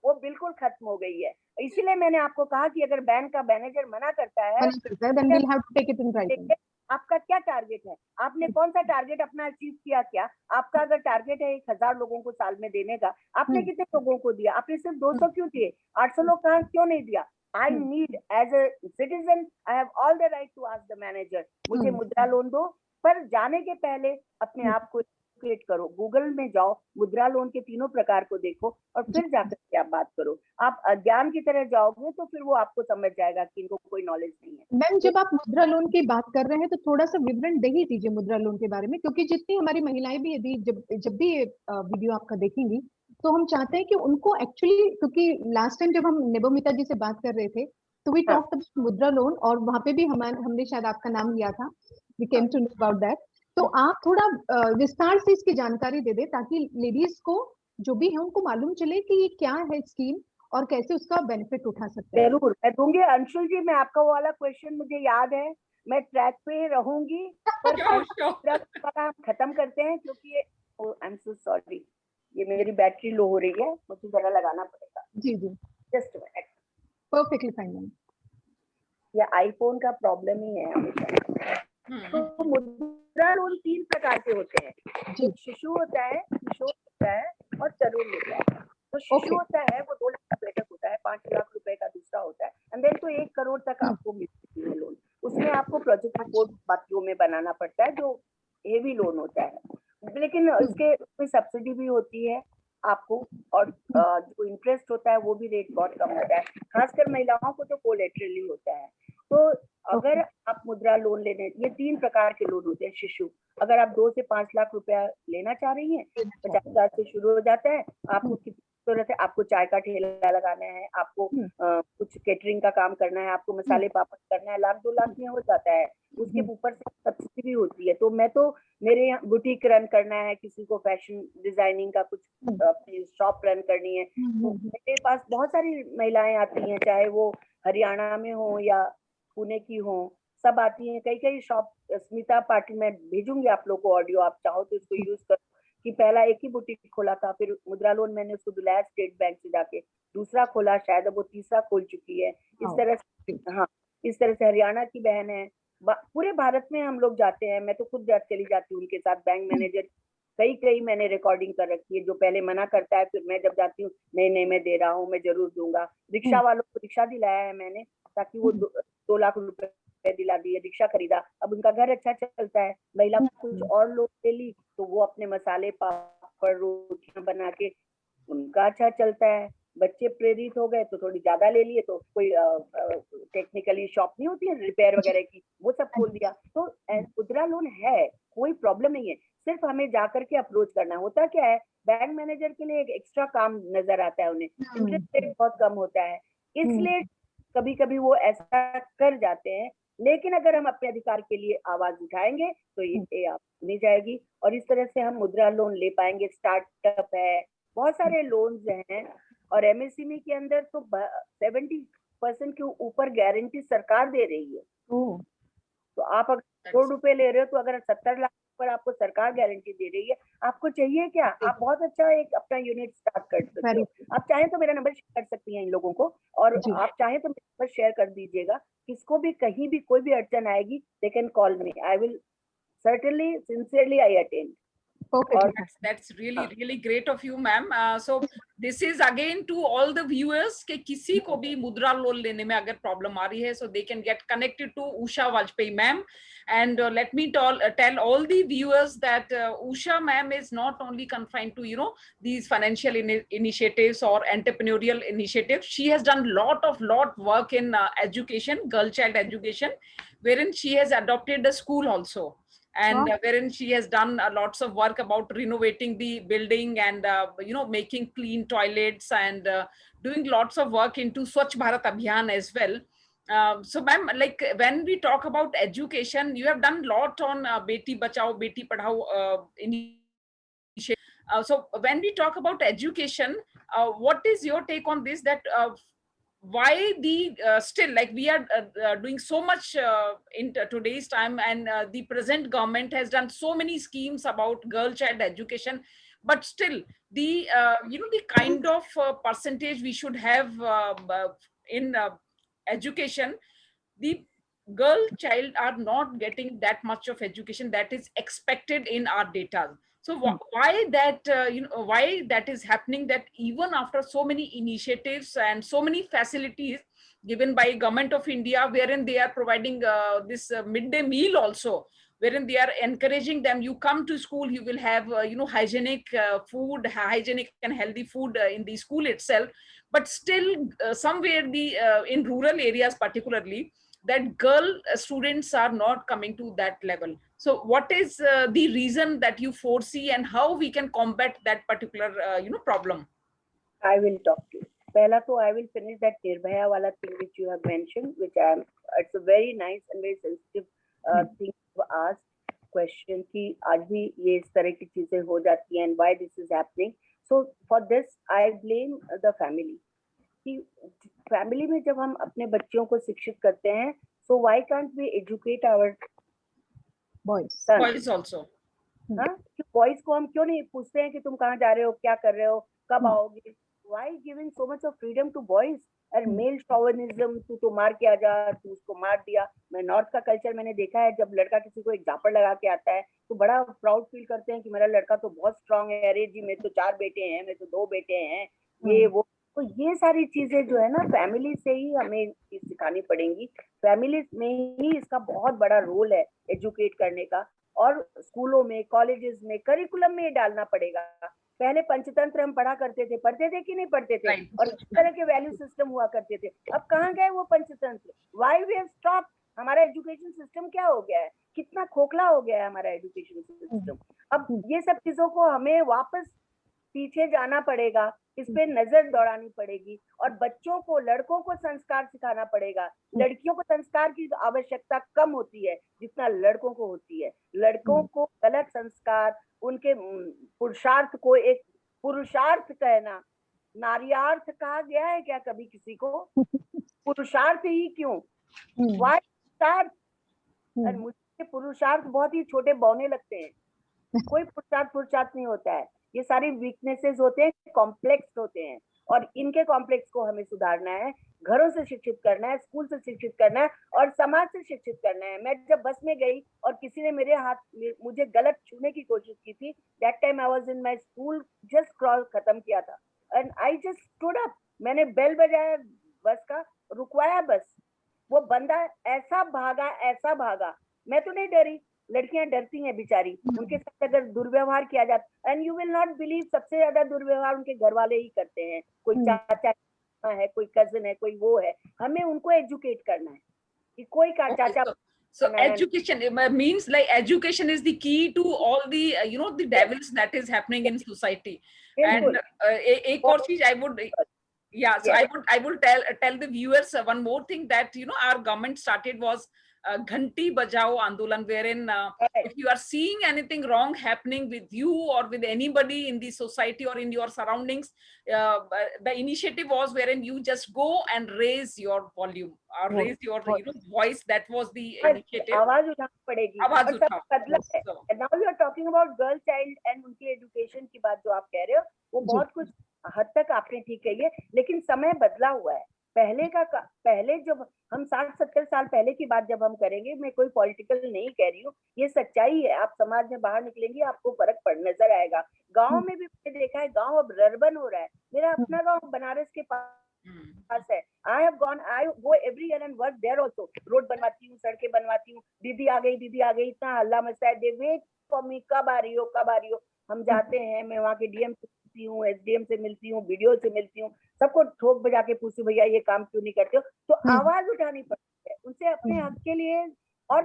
वो बिल्कुल खत्म हो गई है। इसीलिए मैंने आपको कहा कि अगर बैंक का मैनेजर मना करता है then we'll have to take it in writing. आपका क्या टारगेट है, आपने कौन सा टारगेट अपना अचीव किया, क्या आपका अगर टारगेट है 1000 लोगों को साल में देने का, आपने कितने लोगों को दिया, आपने सिर्फ 200 क्यों दिए, 800 लोग कहाँ क्यों नहीं दिया? I need as a citizen, I have all the right to ask the manager, मुझे मुद्रा लोन दो, पर जाने के पहले अपने आप को एजुकेट करो, गूगल में जाओ, मुद्रा लोन के तीनों प्रकार को देखो और फिर जाकर के आप बात करो। आप अज्ञान की तरह जाओगे तो फिर वो आपको समझ जाएगा कि इनको कोई नॉलेज नहीं है। मैम जब आप मुद्रा लोन की बात कर रहे हैं तो थोड़ा सा विवरण दे ही दीजिए मुद्रा लोन के बारे में, क्योंकि जितनी हमारी महिलाएं भी यदि जब भी वीडियो आपका देखेंगी तो हम चाहते हैं कि उनको एक्चुअली, क्योंकि लास्ट टाइम जब हम निबोमिता जी से बात कर रहे थे तो वी टॉक्ड अबाउट मुद्रा लोन और वहां पे भी हमने शायद आपका नाम लिया था, we came to know about that. तो आप थोड़ा विस्तार से इसकी जानकारी दे दें ताकि लेडीज को जो भी है उनको मालूम चले कि ये क्या है स्कीम और कैसे उसका बेनिफिट उठा सकते हैं। जरूर मैं दूंगी अंशुल जी, मैं आपका वो वाला क्वेश्चन मुझे याद है, मैं ट्रैक पे रहूंगी, पर हम खत्म करते हैं क्योंकि आई एम सो सॉरी, ये मेरी बैटरी लो हो रही है, मुझे जरा लगाना पड़ेगा। जी जी, जस्ट मिनट। Perfectly fine. ये आईफोन का प्रॉब्लम ही है हमेशा। तो मुद्रा लोन 3 प्रकार के होते हैं, एक शिशु होता है, किशोर होता है और तरुण होता है। तो शिशु होता है वो 2 लाख रुपए तक होता है, 5 लाख रुपए का दूसरा होता है, एंड देन तो 1 करोड़ तक आपको मिलती है लोन। उसमें आपको प्रोजेक्ट रिपोर्ट बाकियों में बनाना पड़ता है जो हेवी लोन होता है, लेकिन उसके उसमें सब्सिडी भी होती है, आपको, और जो इंटरेस्ट होता है वो भी रेट बहुत कम होता है, खासकर महिलाओं को तो कोलेटरली होता है। तो अगर आप मुद्रा लोन लेने, ये 3 प्रकार के लोन होते हैं शिशु। अगर आप 2 से 5 लाख रुपया लेना चाह रही हैं, 50,000 से शुरू हो जाता है। आपको कितनी जरूरत है? आपको चाय का ठेला लगाना है, आपको कुछ केटरिंग का काम करना है, आपको मसाले पापड़ करना है, 1-2 लाख में हो जाता है। उसके ऊपर से सब्सिडी भी होती है। तो मैं तो, मेरे यहाँ बुटीक रन करना है, किसी को फैशन डिजाइनिंग का कुछ अपनी शॉप रन करनी है, तो मेरे पास बहुत सारी महिलाएं आती हैं, चाहे वो हरियाणा में हो या पुणे की हो, सब आती हैं। कई कई शॉप, स्मिता पाटिल, मैं भेजूंगी आप लोग को ऑडियो, आप चाहो तो इसको यूज करो, कि पहला एक ही बुटीक खोला था, फिर मुद्रा लोन मैंने उसको दिलाया स्टेट बैंक से जाके, दूसरा खोला, शायद अब वो तीसरा खोल चुकी है। इस तरह से, हाँ, इस तरह से हरियाणा की बहन है। पूरे भारत में हम लोग जाते हैं, मैं तो खुद चली जाती हूँ उनके साथ। बैंक मैनेजर कई मैंने रिकॉर्डिंग कर रखी है, जो पहले मना करता है, फिर मैं जब जाती हूँ, नहीं नहीं मैं दे रहा हूँ, मैं जरूर दूंगा। रिक्शा वालों को रिक्शा दिलाया है मैंने, ताकि वो 2 लाख रुपए दिला दिए, रिक्शा खरीदा, अब उनका घर अच्छा चलता है। महिला कुछ और लोग ले ली, तो वो अपने मसाले पापड़ रोटियां बना के, उनका अच्छा चलता है। बच्चे प्रेरित हो गए तो थोड़ी ज्यादा ले लिए, तो कोई टेक्निकली शॉप नहीं होती है रिपेयर वगैरह की, वो सब खोल दिया। तो मुद्रा लोन है, कोई प्रॉब्लम नहीं है, सिर्फ हमें जाकर के अप्रोच करना। होता क्या है, बैंक मैनेजर के लिए एक एक्स्ट्रा काम नजर आता है उन्हें, इंटरेस्ट रेट बहुत कम होता है, इसलिए कभी कभी वो ऐसा कर जाते हैं। लेकिन अगर हम अपने अधिकार के लिए आवाज उठाएंगे तो ये आप सुनी जाएगी, और इस तरह से हम मुद्रा लोन ले पाएंगे। स्टार्टअप है, बहुत सारे लोन्स हैं, और एमएसएमई के अंदर तो 70% के ऊपर गारंटी सरकार दे रही है। तो आप अगर करोड़ रुपए ले रहे हो, तो अगर 70 लाख पर आपको सरकार गारंटी दे रही है, आपको चाहिए क्या? आप बहुत अच्छा एक अपना यूनिट स्टार्ट कर सकते हो। आप चाहें तो मेरा नंबर शेयर कर सकती हैं इन लोगों को, और आप चाहें तो मेरा नंबर शेयर कर दीजिएगा। किसको भी कहीं भी कोई भी अड़चन आएगी, they can call me, I will certainly, sincerely I attend. Okay, that's really great of you, ma'am. So this is again to all the viewers कि किसी को भी मुद्रा लोन लेने में अगर प्रॉब्लम आ रही है, so they can get connected to Usha Vajpayee ma'am. And let me tell all the viewers that Usha ma'am is not only confined to these financial initiatives or entrepreneurial initiatives. She has done lot work in education, girl child education, wherein she has adopted a school also. And wherein she has done lots of work about renovating the building and making clean toilets and doing lots of work into Swachh Bharat Abhiyan as well. So ma'am, like when we talk about education, you have done lot on Beti Bachao, Beti Padhao initiative. So when we talk about education, what is your take on this, that why the still, like we are doing so much in today's time, and the present government has done so many schemes about girl child education, but still the the kind of percentage we should have in education, the girl child are not getting that much of education that is expected in our data. So why that why that is happening, that even after so many initiatives and so many facilities given by Government of India, wherein they are providing this midday meal also, wherein they are encouraging them, you come to school, you will have hygienic food, hygienic and healthy food in the school itself, but still somewhere the in rural areas particularly, that girl students are not coming to that level. So what is the reason that you foresee, and how we can combat that particular problem? I will talk to you. Pehla to I will finish that Nirbhaya wala thing which you have mentioned, which it's a very nice and very sensitive thing to ask question कि आज भी ये इस तरह की चीजें हो जाती हैं, and why this is happening. So for this I blame the family. कि फैमिली में जब हम अपने बच्चों को शिक्षित करते हैं, so why can't we educate our boys also? हाँ, बॉयज को हम क्यों नहीं पूछते हैं कि तुम कहाँ जा रहे हो, क्या कर रहे हो, कब आओगे? Why giving so much of freedom to boys? and male chauvinism, तू मार के आ जा, तू उसको मार दिया। मैं नॉर्थ का कल्चर मैंने देखा है, जब लड़का किसी को एक झापड़ लगा के आता है तो बड़ा प्राउड फील करते हैं कि मेरा लड़का तो बहुत स्ट्रांग है, अरे जी मेरे तो 4 बेटे हैं, मेरे तो 2 बेटे हैं, ये वो। तो ये सारी चीजें जो है ना, फैमिली से ही हमें सिखानी पड़ेंगी। फैमिली में ही इसका बहुत बड़ा रोल है एजुकेट करने का, और स्कूलों में, कॉलेजेस में, करिकुलम में डालना पड़ेगा पहले पंचतंत्र हम पढ़ते थे कि नहीं पढ़ते थे, Right. और इस तरह के वैल्यू सिस्टम हुआ करते थे। अब कहाँ गए वो Panchatantra? Why we have stopped? हमारा एजुकेशन सिस्टम क्या हो गया है, कितना खोखला हो गया है हमारा एजुकेशन सिस्टम। अब ये सब चीजों को हमें वापस पीछे जाना पड़ेगा, इस पे नजर दौड़ानी पड़ेगी, और बच्चों को, लड़कों को संस्कार सिखाना पड़ेगा। लड़कियों को संस्कार की आवश्यकता कम होती है जितना लड़कों को होती है। लड़कों को गलत संस्कार, उनके पुरुषार्थ को एक पुरुषार्थ कहना, नारियार्थ कहा गया है क्या कभी किसी को? पुरुषार्थ ही क्यों? वाई पुरुषार्थ? और मुझे पुरुषार्थ बहुत ही छोटे बौने लगते हैं। कोई पुरुषार्थ नहीं होता है, ये सारी वीकनेसेस होते हैं, कॉम्प्लेक्स होते हैं, और इनके कॉम्प्लेक्स को हमें सुधारना है, घरों से शिक्षित करना है, स्कूल से शिक्षित करना है, और समाज से शिक्षित करना है। मैं जब बस में गई और किसी ने मेरे हाथ मुझे गलत छूने की कोशिश की थी, that time I was in my school, just cross खत्म किया था, and I just stood up, मैंने बेल बजाया बस का, रुकवाया बस। वो बंदा ऐसा भागा, मैं तो नहीं डरी, लड़कियां डरती हैं बेचारी, उनके साथ अगर दुर्व्यवहार किया जाता, and you will not believe, सबसे ज्यादा दुर्व्यवहार उनके घर वाले ही करते हैं। कोई चाचा है, कोई कजिन है, कोई वो है, हमें उनको एजुकेट करना है कि कोई का चाचा। So education means like education is the key to all the the devils that is happening in society. And एक और चीज I would, yeah, so I would tell the viewers one more thing, that our government started was Ghanti Bajao Andolan, wherein if you are seeing anything wrong happening with you or with anybody in the society or in your surroundings, the initiative was wherein you just go and raise your volume or raise your voice. That was the initiative. आवाज उठानी पड़ेगी, आवाज और सब बदला है। Now you are talking about girl child and उनकी education की बात जो आप कह रहे हो, वो बहुत कुछ हद तक आपने ठीक कही है, लेकिन समय बदला हुआ है। पहले जब हम 60-70 साल पहले की बात जब हम करेंगे, मैं कोई पॉलिटिकल नहीं कह रही हूँ, ये सच्चाई है। आप समाज में बाहर निकलेंगे, आपको फर्क नजर आएगा। गांव में भी मैंने देखा है, गांव अब अर्बन हो रहा है। मेरा अपना गांव बनारस के पास है। I go every year and work there also. Road बनवाती हूँ, सड़कें बनवाती हूँ। दीदी आ गई, इतना हल्ला मचा है, they wait for me, कब आ रही हो। हम जाते हैं, मैं वहाँ के डीएम से मिलती हूँ, एसडीएम से मिलती हूँ, बीडीओ से मिलती हूँ, सबको ठोक बजा के पूछती भैया ये काम क्यों नहीं करते हो। तो आवाज उठानी पड़ती है उनसे अपने हक के लिए। और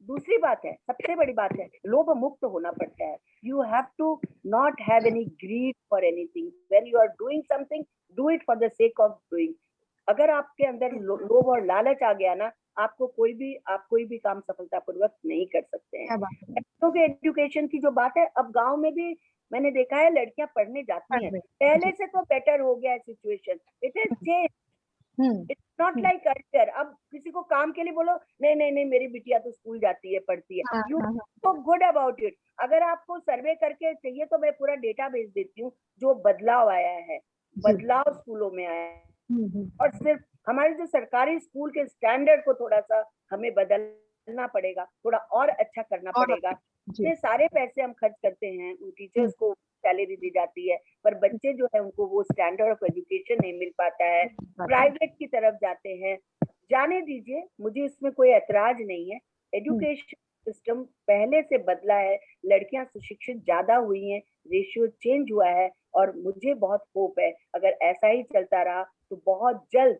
दूसरी बात है, सबसे बड़ी बात है, लोभ मुक्त होना पड़ता है। You have to not have any greed for anything. When you are doing something, do it for the sake of doing. अगर आपके अंदर लोभ और लालच आ गया ना, आप कोई भी काम सफलतापूर्वक नहीं कर सकते हैं। बच्चों के एजुकेशन की जो बात है, अब गांव में भी मैंने देखा है लड़कियां पढ़ने जाती हैं। पहले से तो बेटर हो गया है situation, it is change, it's not like earlier. अब किसी को काम के लिए बोलो, नहीं मेरी बिटिया तो स्कूल जाती है, पढ़ती है, you so good about it. अगर आपको सर्वे करके चाहिए तो मैं पूरा डेटा भेज देती हूँ, जो बदलाव आया है, बदलाव स्कूलों में आया है। और सिर्फ हमारे जो सरकारी स्कूल के स्टैंडर्ड को थोड़ा सा हमें बदलना पड़ेगा, थोड़ा और अच्छा करना पड़ेगा। इतने सारे पैसे हम खर्च करते हैं, उन टीचर्स को सैलरी दी जाती है, पर बच्चे जो है उनको वो स्टैंडर्ड ऑफ एजुकेशन नहीं मिल पाता है, प्राइवेट की तरफ जाते हैं। जाने दीजिए, मुझे इसमें कोई ऐतराज नहीं है। एजुकेशन सिस्टम पहले से बदला है, लड़कियां सुशिक्षित ज्यादा हुई हैं, रेशियो चेंज हुआ है, और मुझे बहुत होप है अगर ऐसा ही चलता रहा तो बहुत जल्द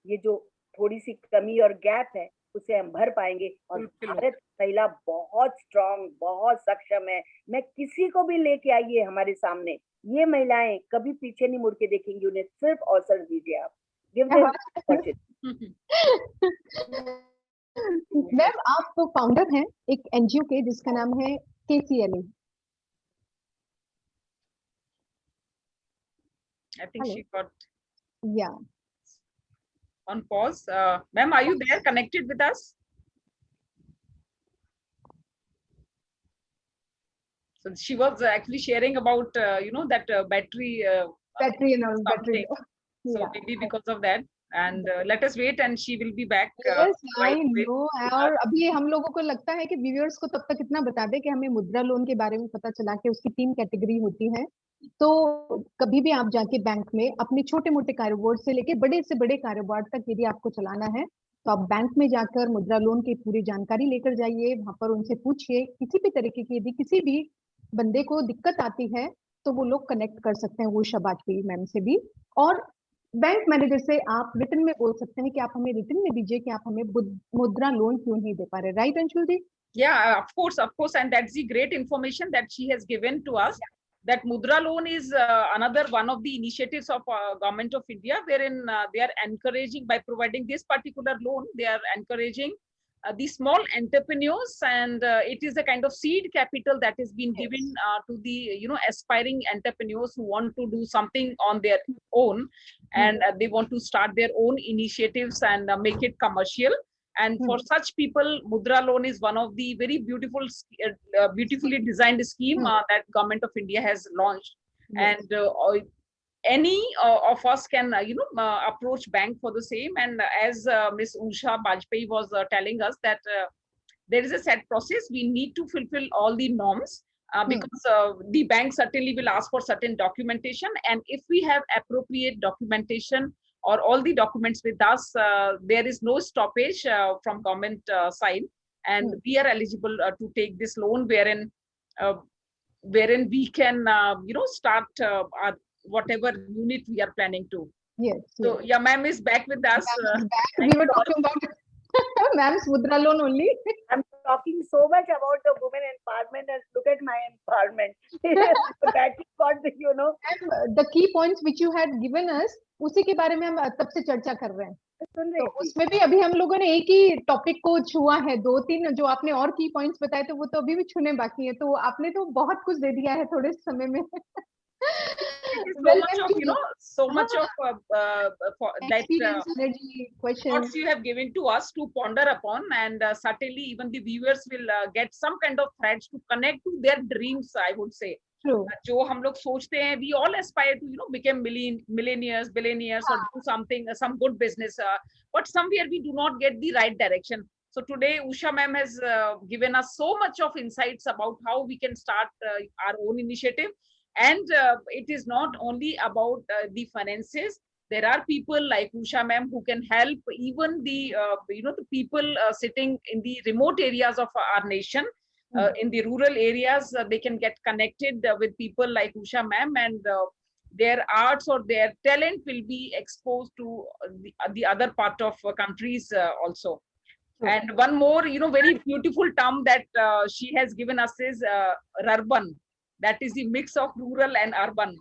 ये जो थोड़ी सी कमी और गैप है उसे हम भर पाएंगे। और भारत महिला बहुत स्ट्रांग, बहुत सक्षम है। मैं किसी को भी लेके आइए हमारे सामने, ये महिलाएं कभी पीछे नहीं मुड़ के देखेंगी, उन्हें सिर्फ अवसर दीजिए आप, गिव देम। मैम, आप तो फाउंडर हैं एक एनजीओ के जिसका नाम है KCLA। I think she got on pause. Ma'am, are you there, connected with us? So she was actually sharing about that battery and all battery. So maybe because of that, and let us wait and she will be back. Yes, I know. और अभी हम लोगों को लगता है कि viewers को तब तक इतना बता दे कि हमें मुद्रा लोन के बारे में पता चला कि उसकी 3 कैटेगरी होती है। तो कभी भी आप जाके बैंक में अपने छोटे मोटे कारोबार से लेके बड़े से बड़े कारोबार तक यदि आपको चलाना है, तो आप बैंक में जाकर मुद्रा लोन की पूरी जानकारी लेकर जाइए। वहां पर उनसे पूछिए, किसी भी तरीके की यदि किसी भी बंदे को दिक्कत आती है तो वो लोग कनेक्ट कर सकते हैं उषा वाजपेयी मैम से भी। और बैंक मैनेजर से आप रिटन में बोल सकते हैं कि आप हमें रिटन में दीजिए कि आप हमें मुद्रा लोन क्यों नहीं दे पा रहे, right Anshul ji? Yeah, of course, and that's the great information that she has given to us. That Mudra loan is another one of the initiatives of Government of India, wherein they are encouraging, by providing this particular loan, they are encouraging the small entrepreneurs, and it is a kind of seed capital that is being given to the aspiring entrepreneurs who want to do something on their own, and they want to start their own initiatives and make it commercial. And for such people, Mudra loan is one of the very beautiful, beautifully designed scheme that Government of India has launched. And any of us can, approach bank for the same. And as Miss Usha Bajpayee was telling us that there is a set process. We need to fulfill all the norms because the bank certainly will ask for certain documentation. And if we have appropriate documentation or all the documents with us, there is no stoppage from government side, and we are eligible to take this loan, wherein we can, start our whatever unit we are planning to. Yes. So yeah, ma'am is back with us. We were talking about ma'am's Mudra loan only. I'm talking so much about the women empowerment, and look at my empowerment. That is what the key points which you had given us, उसी के बारे में हम तब से चर्चा कर रहे हैं। तो उसमें भी अभी हम लोगों ने एक ही टॉपिक को छुआ है, 2-3 जो आपने और की पॉइंट्स बताए थे वो तो अभी भी छूने बाकी है। तो आपने तो बहुत कुछ दे दिया है थोड़े समय में। So much of that energy, questions thoughts you have given to us to ponder upon, and certainly even the viewers will get some kind of threads to connect to their dreams, I would say. जो हम लोग सोचते हैं, we all aspire to become millionaires, billionaires, or do something, some good business, but somewhere we do not get the right direction. So today Usha ma'am has given us so much of insights about how we can start our own initiative. And it is not only about the finances. There are people like Usha ma'am who can help even the the people sitting in the remote areas of our nation. In the rural areas, they can get connected with people like Usha ma'am, and their arts or their talent will be exposed to the other part of countries also. And one more, very beautiful term that she has given us is Rurban. That is the mix of rural and urban.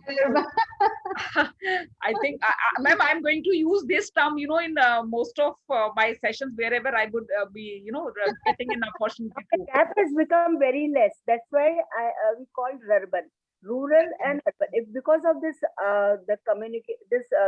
I think, ma'am, I'm going to use this term, in most of my sessions, wherever I would be, getting an opportunity to. The gap has become very less. That's why we called urban, rural and urban. It's because of this,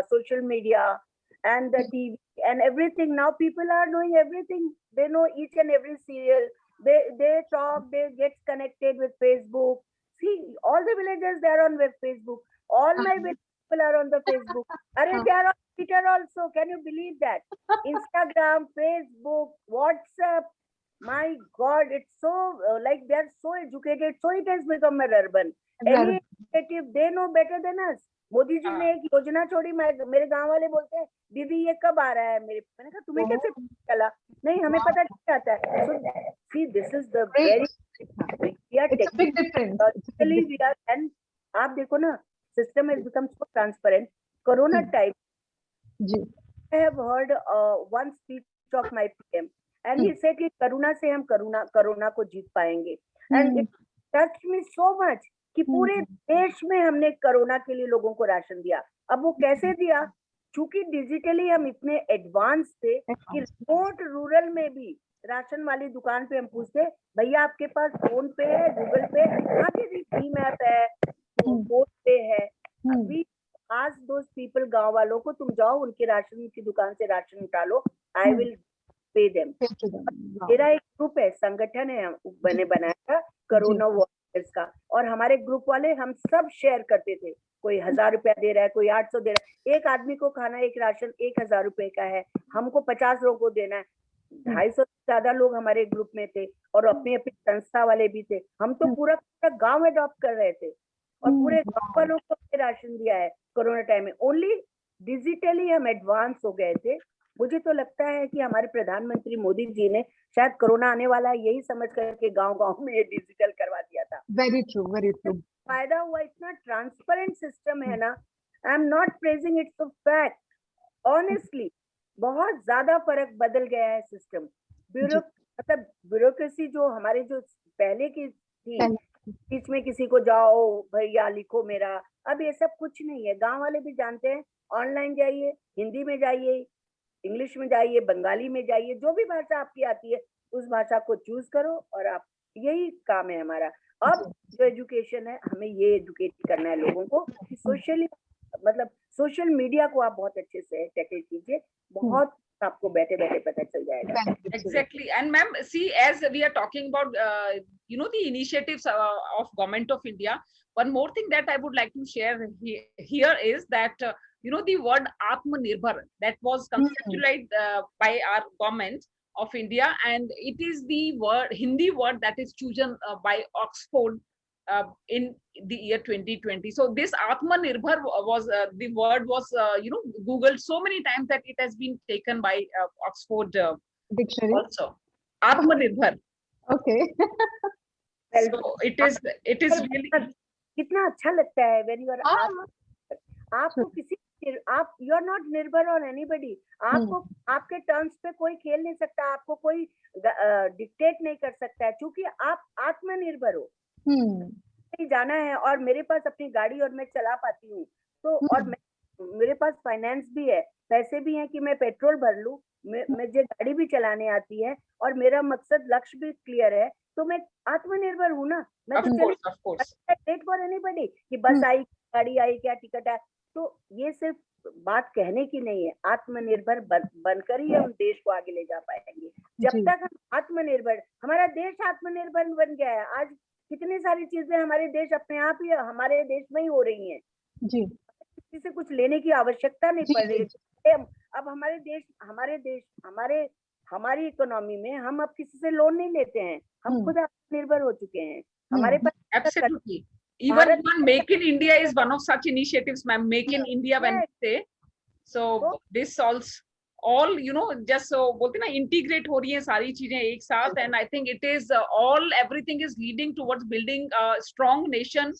social media and the TV and everything. Now people are knowing everything. They know each and every serial. They talk. They get connected with Facebook. See, all the villagers, they are on Facebook. All my people are on the Facebook. They are on Twitter also. Can you believe that? Instagram, Facebook, WhatsApp. My God, it's so, like they are so educated. So it has become an urban. Any initiative, they know better than us. Modi ji ने एक योजना छोड़ी, मेरे गांव वाले बोलते हैं दीदी ये कब आ रहा है, मैंने कहा तुम्हें कैसे चला? नहीं, हमें पता नहीं आता है. So see, this is the very it's a big difference. And आप देखो ना, system has become so transparent. Corona time, I have heard one speech of my PM, and he said कि करुणा से हम कोरोना को जीत पाएंगे. And it touched me so much कि पूरे देश में हमने कोरोना के लिए लोगों को राशन दिया. अब वो कैसे दिया? चूंकि डिजिटली हम इतने एडवांस थे कि रिमोट रूरल में भी राशन वाली दुकान पे हम पूछते, भैया आपके पास फोन पे है, गूगल पे, भीम ऐप है, फोन पे है. अभी आज दोज पीपल, गांव वालों को तुम जाओ उनके राशन की दुकान से राशन उठा लो, आई विल पे देम. मेरा एक ग्रुप है, संगठन है, मैंने बनाया था कोरोना वॉरियर्स का, और हमारे ग्रुप वाले हम सब शेयर करते थे. कोई 1000 रुपया दे रहा है, कोई 800 दे रहा है. एक आदमी को खाना, एक राशन 1000 रुपए का है, हमको 50 लोगों को देना है. 250 से ज्यादा लोग हमारे ग्रुप में थे, और अपनी अपनी संस्था वाले भी थे. हम तो पूरा गांव अडॉप्ट कर रहे थे, और पूरे गांव वालों को राशन दिया है कोरोना टाइम में. ओनली डिजिटली हम एडवांस हो गए थे, मुझे तो लगता है कि हमारे प्रधानमंत्री मोदी जी ने शायद कोरोना आने वाला है यही समझ करके गांव-गांव में ये डिजिटल करवा दिया था। Very true, very true. फायदा हुआ, इतना ट्रांसपेरेंट सिस्टम है ना। I am not praising it's a fact, honestly बहुत ज्यादा फर्क बदल गया है सिस्टम। मतलब ब्यूरोक्रेसी जो हमारे जो पहले की थी, बीच में किसी को जाओ भैया लिखो मेरा, अब ये सब कुछ नहीं है। गांव वाले भी जानते हैं, ऑनलाइन जाइए, हिंदी में जाइए, इंग्लिश में जाइए, बंगाली में जाइए, जो भी भाषा आपकी आती है उस भाषा को चूज करो और आप, यही काम है हमारा। अब जो एजुकेशन है, हमें ये एजुकेट करना है लोगों को कि सोशली, मतलब सोशल मीडिया को आप बहुत अच्छे से टैकल कीजिए, बहुत आपको बैठे बैठे पता चल जाएगा। Exactly. And ma'am, see, as we are talking about, the initiatives of Government of India, one more thing that I would like to share here is that, the word Atmanirbhar that was conceptualized by our government of India, and it is the word, Hindi word that is chosen by Oxford in the year 2020. So this Atmanirbhar was, the word was, Googled so many times that it has been taken by Oxford Dictionary also. Atmanirbhar. Okay. So it is really, कितना अच्छा लगता है when you are आपको किसी, आप you are not निर्भर on anybody. आपको आपके टर्म्स पे कोई खेल नहीं सकता, आपको कोई डिक्टेट नहीं कर सकता है, क्योंकि आप आत्मनिर्भर हो। कहीं जाना है और मेरे पास अपनी गाड़ी और मैं चला पाती हूँ, तो और मेरे पास फाइनेंस भी है, पैसे भी हैं कि मैं पेट्रोल भर लूं, मुझे गाड़ी भी चलाने आती है और मेरा मकसद लक्ष्य भी क्लियर है, तो मैं आत्मनिर्भर हूँ ना। मैं तो वेट फॉर एनीबडी कि बस आई, गाड़ी आई, क्या टिकट है। तो ये सिर्फ बात कहने की नहीं है, आत्मनिर्भर बनकर ही हम देश को आगे ले जा पाएंगे। जब तक हम आत्मनिर्भर, हमारा देश आत्मनिर्भर बन गया है, आज कितनी सारी चीजें हमारे देश अपने आप ही हमारे देश में ही हो रही हैं जी, किसी से कुछ लेने की आवश्यकता नहीं पड़ रही है। अब हमारी इकोनॉमी में हम अब किसी से लोन नहीं लेते हैं, हम खुद आत्मनिर्भर हो चुके हैं। हमारे पास absolutely. Even Make in India is one of such initiatives, ma'am. Make in India, when we say, so this solves all, just so बोलते ना, integrate हो रही है सारी चीजें एक साथ, and I think it is everything is leading towards building a strong nation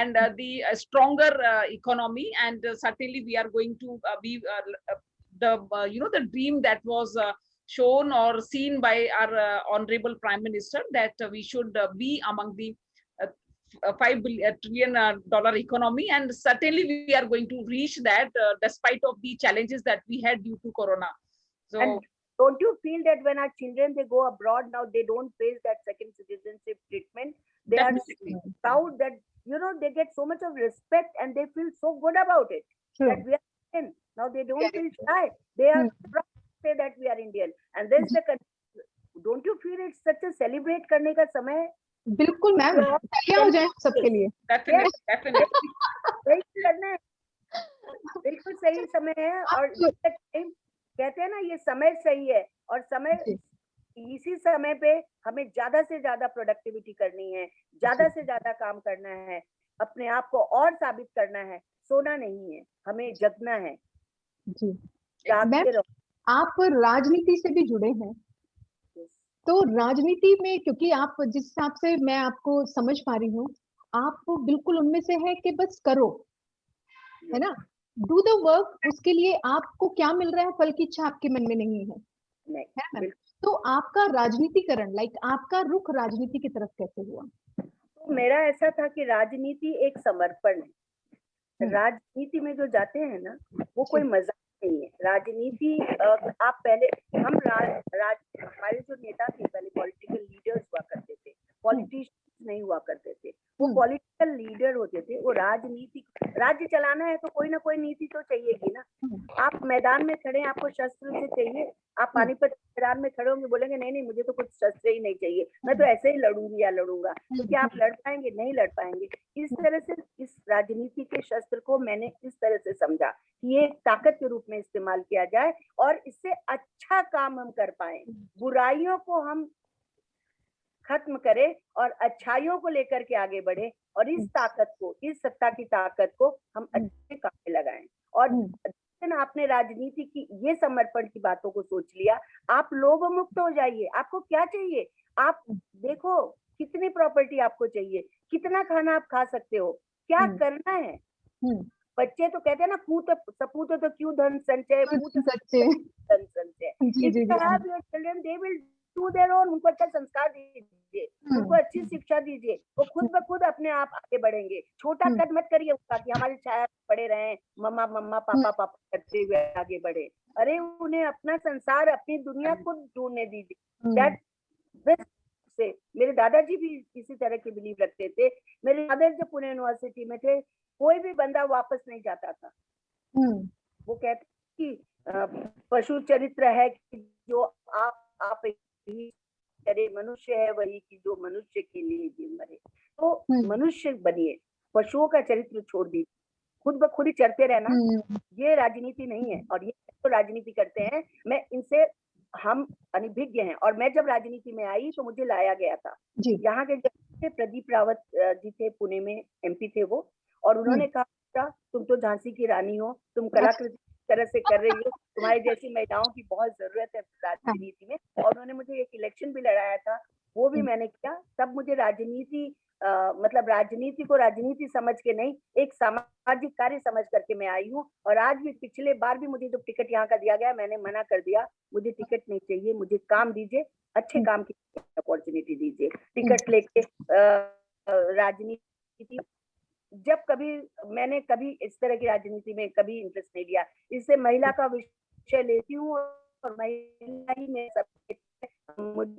and the stronger economy, and certainly we are going to be the dream that was shown or seen by our honorable Prime Minister, that we should be among the $5 trillion economy, and certainly we are going to reach that despite of the challenges that we had due to corona. So, and don't you feel that when our children, they go abroad now, they don't face that second citizenship treatment? They are proud that, they get so much of respect and they feel so good about it. That we are Indian. Now they don't feel shy. They are proud to say that we are Indian. And there's the, don't you feel it's such a celebrate करने का समय? बिल्कुल ma'am, तालियां हो जाए सबके लिए। बिल्कुल सही समय है, और कहते हैं ना, ये समय सही है, और समय, इसी समय पे हमें ज्यादा से ज्यादा प्रोडक्टिविटी करनी है, ज्यादा से ज्यादा काम करना है, अपने आप को और साबित करना है, सोना नहीं है, हमें जगना है जी। आप राजनीति से भी जुड़े हैं, तो राजनीति में, क्योंकि आप जिस हिसाब से मैं आपको समझ पा रही हूँ, आप बिल्कुल उनमें से है कि बस करो, है ना, डू द वर्क। उसके लिए आपको क्या मिल रहा है, फल की इच्छा आपके मन में नहीं है, है ना? तो आपका राजनीतिकरण, आपका रुख राजनीति की तरफ कैसे हुआ? तो मेरा ऐसा था कि राजनीति एक समर्पण है। राजनीति में जो जाते हैं ना, वो कोई मजाक नहीं है। राजनीति, आप पहले, हम हमारे जो नेता थे पहले पॉलिटिकल लीडर्स हुआ करते थे, पॉलिटिशियंस नहीं हुआ करते थे, वो पॉलिटिकल लीडर होते थे। वो राजनीति, राज्य चलाना है तो कोई ना कोई नीति तो चाहिएगी ना। आप मैदान में खड़े हैं, आपको शस्त्र से चाहिए, आप पानीपत मैदान में खड़े होंगे, बोलेंगे नहीं नहीं मुझे तो कुछ शस्त्र ही नहीं चाहिए, मैं तो ऐसे ही लड़ूंगी या लड़ूंगा, तो क्या आप लड़ पाएंगे? नहीं लड़ पाएंगे। इस तरह से इस राजनीति के शस्त्र को मैंने इस तरह से समझा कि ये ताकत के रूप में इस्तेमाल किया जाए और इससे अच्छा काम हम कर पाए, बुराइयों को हम खत्म करें और अच्छाइयों को लेकर के आगे बढ़े, और इस ताकत को, इस सत्ता की ताकत को हम अच्छे काम में लगाएं। और दिन आपने राजनीति की ये समर्पण की बातों को सोच लिया, आप लोभ मुक्त हो जाइए। आपको क्या चाहिए? आप देखो कितनी प्रॉपर्टी आपको चाहिए, कितना खाना आप खा सकते हो, क्या करना है। बच्चे तो कहते हैं ना, पूत सपूत तो क्यों धन संचय, पूत सच्चे। धन संचय। जी इफ जी यू जी। Have your children, they will do their own. उनको अच्छा संस्कार दीजिए, उनको अच्छी शिक्षा दीजिए, वो खुद ब खुद अपने आप आगे बढ़ेंगे। छोटा कद मत करिए उसका कि हमारे छाया पड़े रहे, मम्मा मम्मा पापा पापा करते हुए आगे बढ़े। अरे उन्हें अपना संसार, अपनी दुनिया खुद ढूंढने दीजिए। दैट से मेरे दादाजी भी इसी तरह के बिलीव रखते थे। मेरे फादर जब पुणे यूनिवर्सिटी में थे, कोई भी बंदा वापस नहीं जाता था। वो कहते कि पशु चरित्र है कि जो आप ही करे, मनुष्य है वही कि जो मनुष्य के लिए भी मरे। तो मनुष्य बनिए, पशुओं का चरित्र छोड़ दीजिए, खुद ब खुद ही चरते रहना। ये राजनीति नहीं है। और ये तो राजनीति करते हैं, मैं इनसे, हम अनभिज्ञ हैं। और मैं जब राजनीति में आई तो मुझे लाया गया था यहाँ के प्रदीप रावत जी थे, पुणे में एमपी थे वो, और उन्होंने कहा तुम तो झांसी की रानी हो, तुम कलाकृति तरह से कर रही हो, तुम्हारी जैसी महिलाओं की बहुत जरूरत है राजनीति में। और उन्होंने मुझे एक इलेक्शन भी लड़ाया था, वो भी मैंने किया। तब मुझे राजनीति मतलब राजनीति को राजनीति समझ के नहीं, एक सामाजिक कार्य समझ करके मैं आई हूँ। और आज भी, पिछले बार भी मुझे जो टिकट यहाँ का दिया गया, मैंने मना कर दिया, मुझे टिकट नहीं चाहिए, मुझे काम दीजिए, अच्छे काम की अपॉर्चुनिटी दीजिए। टिकट लेके राजनीति, जब कभी मैंने कभी इस तरह की राजनीति में कभी इंटरेस्ट नहीं लिया। इससे महिला का विषय लेती हूँ और महिला ही में सब।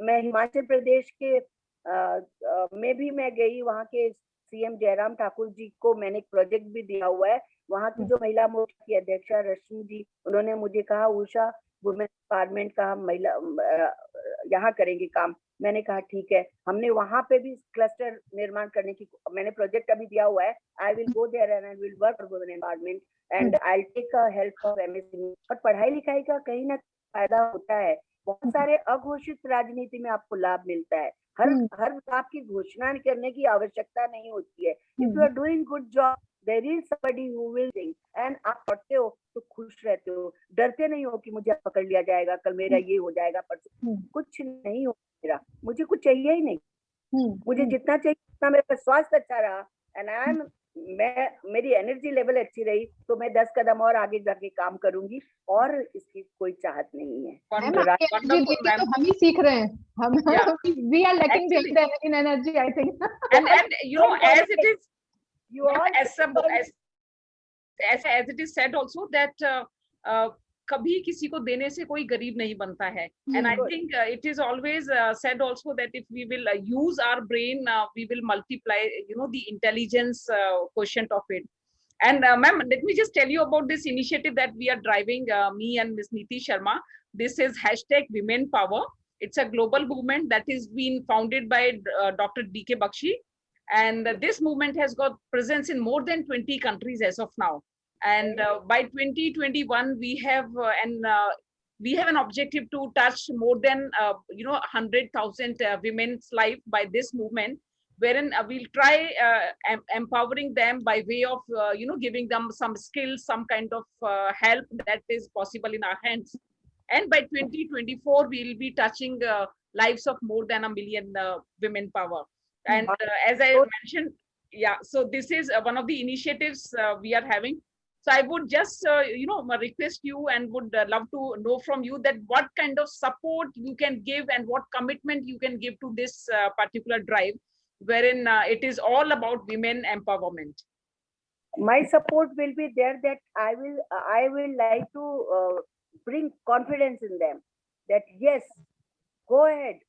मैं हिमाचल प्रदेश के में भी मैं गई, वहाँ के सीएम जयराम ठाकुर जी को मैंने एक प्रोजेक्ट भी दिया हुआ है। वहाँ की जो महिला मोर्चा की अध्यक्षा रश्मि जी, उन्होंने मुझे कहा उषा वुमेन एम्पावरमेंट का हम महिला यहाँ करेंगे काम। मैंने कहा ठीक है। हमने वहां पे भी क्लस्टर निर्माण करने की मैंने प्रोजेक्ट अभी दिया हुआ है। I will go there and I will work for women empowerment and I will take help of MSME. और पढ़ाई लिखाई का कहीं ना फायदा होता है। बहुत सारे अघोषित राजनीति में आपको लाभ मिलता है। हर लाभ की घोषणा करने की आवश्यकता नहीं होती है। If you are doing good job, there is somebody who will think, and आप पढ़ते हो तो खुश रहते हो, डरते नहीं हो कि मुझे पकड़ लिया जाएगा, कल मेरा ये हो जाएगा, परसों कुछ नहीं हो मेरा, मुझे कुछ चाहिए ही नहीं। मुझे जितना चाहिए उतना, मेरा स्वास्थ्य अच्छा रहा एंड आई एम, मेरी एनर्जी लेवल अच्छी रही तो मैं 10 कदम और आगे जाके काम करूंगी, और इसकी कोई चाहत नहीं है। तो हम ही सीख रहे हैं, हम we are lacking in energy, I think. and you know, as it is, you all as it is said also that कभी किसी को देने से कोई गरीब नहीं बनता है. And I think it is always said also that if we will use our brain, we will multiply, you know, the intelligence quotient of it. And ma'am, let me just tell you about this initiative that we are driving, me and Ms. Niti Sharma. This is #Women Power. It's a global movement that is being founded by Dr. D.K. Bakshi. And this movement has got presence in more than 20 countries as of now. And by 2021 we have an objective to touch more than 100,000 women's life by this movement, wherein we'll try empowering them by way of giving them some skills, some kind of help that is possible in our hands. And by 2024 we'll be touching lives of more than 1 million women power. And as I mentioned, so this is one of the initiatives we are having. So I would just, request you and would love to know from you that what kind of support you can give and what commitment you can give to this particular drive, wherein it is all about women empowerment. My support will be there, that I will like to bring confidence in them, that yes, go ahead.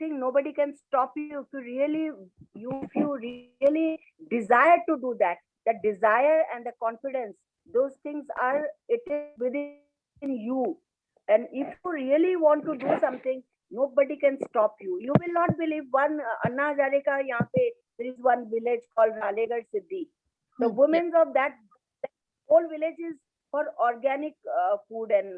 Nobody can stop you if you really desire to do that. The desire and the confidence, those things it is within you. And if you really want to do something, nobody can stop you. You will not believe, one Anna Hazarika, there is one village called Ralegarh Siddhi. The women of that whole village is for organic food and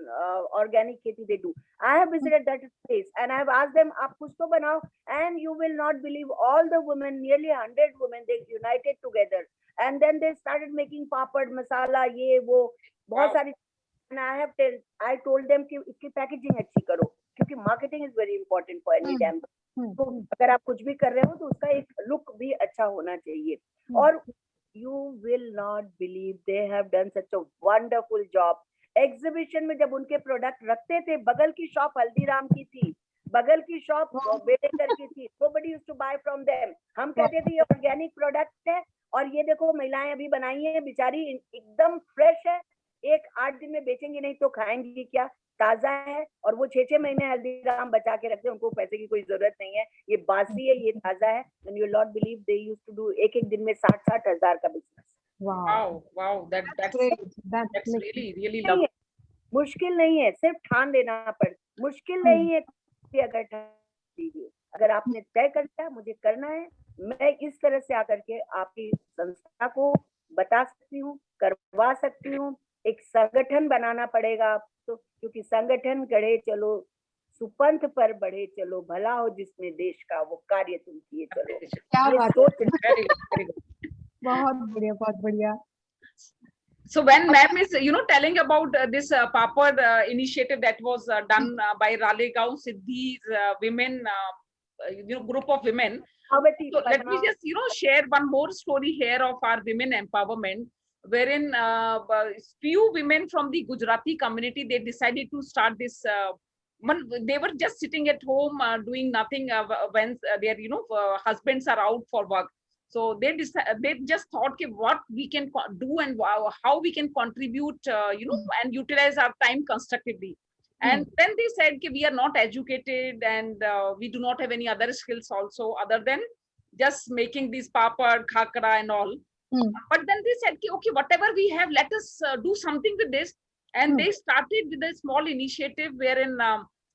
organic kheti they do. I have visited that place and I have asked them, aap kuch to banao, and you will not believe, all the women, nearly 100 women, they united together and then they started making papad, masala, ye wo. बहुत Wow. सारी, I told them कि इसकी packaging अच्छी करो, क्योंकि marketing is very important for any damn. तो अगर आप कुछ भी कर रहे हो तो उसका एक लुक भी अच्छा होना चाहिए। और you will not believe, they have done such a wonderful job. Exhibition में जब उनके प्रोडक्ट रखते थे, बगल की शॉप हल्दीराम की थी, बगल की शॉप बेडेकर की थी, nobody used to buy from them। हम कहते थे ये ऑर्गेनिक प्रोडक्ट है, और ये देखो महिलाएं अभी बनाई है, बेचारी एकदम फ्रेश है, एक 8 दिन में बेचेंगे नहीं तो खाएंगी क्या, ताजा है। और वो 6-6 महीने हल्दीराम बचा के रखते हैं, उनको पैसे की कोई जरूरत नहीं है, ये बासी है, ये ताजा है। And you not believe, they used to do एक एक दिन में 60-60 हजार का business. Wow. That's great. that's like really नहीं lovely. है, मुश्किल नहीं है, सिर्फ ठान लेना पड़ता, मुश्किल नहीं है कि अगर ठान लीजिए, अगर आपने तय कर लिया मुझे करना है, मैं इस तरह से आकर के आपकी संस्था को बता सकती हूँ, करवा सकती हूँ। एक संगठन बनाना पड़ेगा आपको, क्योंकि संगठन गढ़े चलो सुपंथ पर बढ़े चलो, भला हो जिसमें देश का वो कार्य तुम किए चलो। क्या ये बात सोच है, Very good. बहुत बढ़िया, बहुत बढ़िया। So when ma'am is, telling about this Papad initiative that was done by Ralegaon Siddhi's women, group of women. अवती So let me Padma, just, share one more story here of our women empowerment, wherein few women from the Gujarati community, they decided to start this. They were just sitting at home doing nothing when their, husbands are out for work. So they just thought what we can do and how we can contribute, and utilize our time constructively. And then they said we are not educated, and we do not have any other skills also other than just making these papad, khakra and all. But then they said, okay, whatever we have, let us do something with this. And they started with a small initiative wherein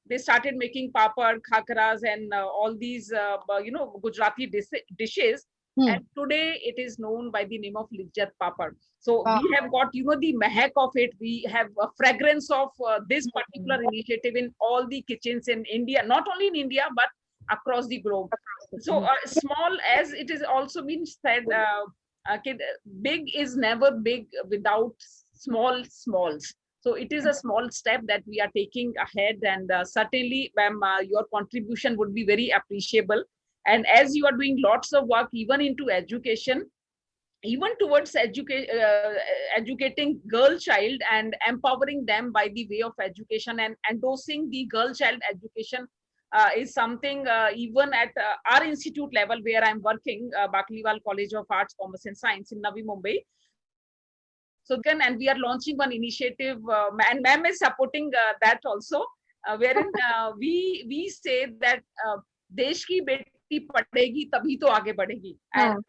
they started making papad, khakras, and all these, Gujarati dishes. And today it is known by the name of Lijjat Papad. So we have got, the mehak of it. We have a fragrance of this particular initiative in all the kitchens in India, not only in India, but across the globe. So small, as it is also been said, big is never big without small smalls. So it is a small step that we are taking ahead, and certainly, ma'am, your contribution would be very appreciable. And as you are doing lots of work even into education, even towards educating girl child and empowering them by the way of education, and endorsing the girl child education is something, even at our institute level where I'm working, Bakliwal College of Arts, Commerce and Science in Navi Mumbai. So then, and we are launching one initiative, and ma'am is supporting that also, wherein we say that desh ki beti padegi tabhi to aage badhegi. And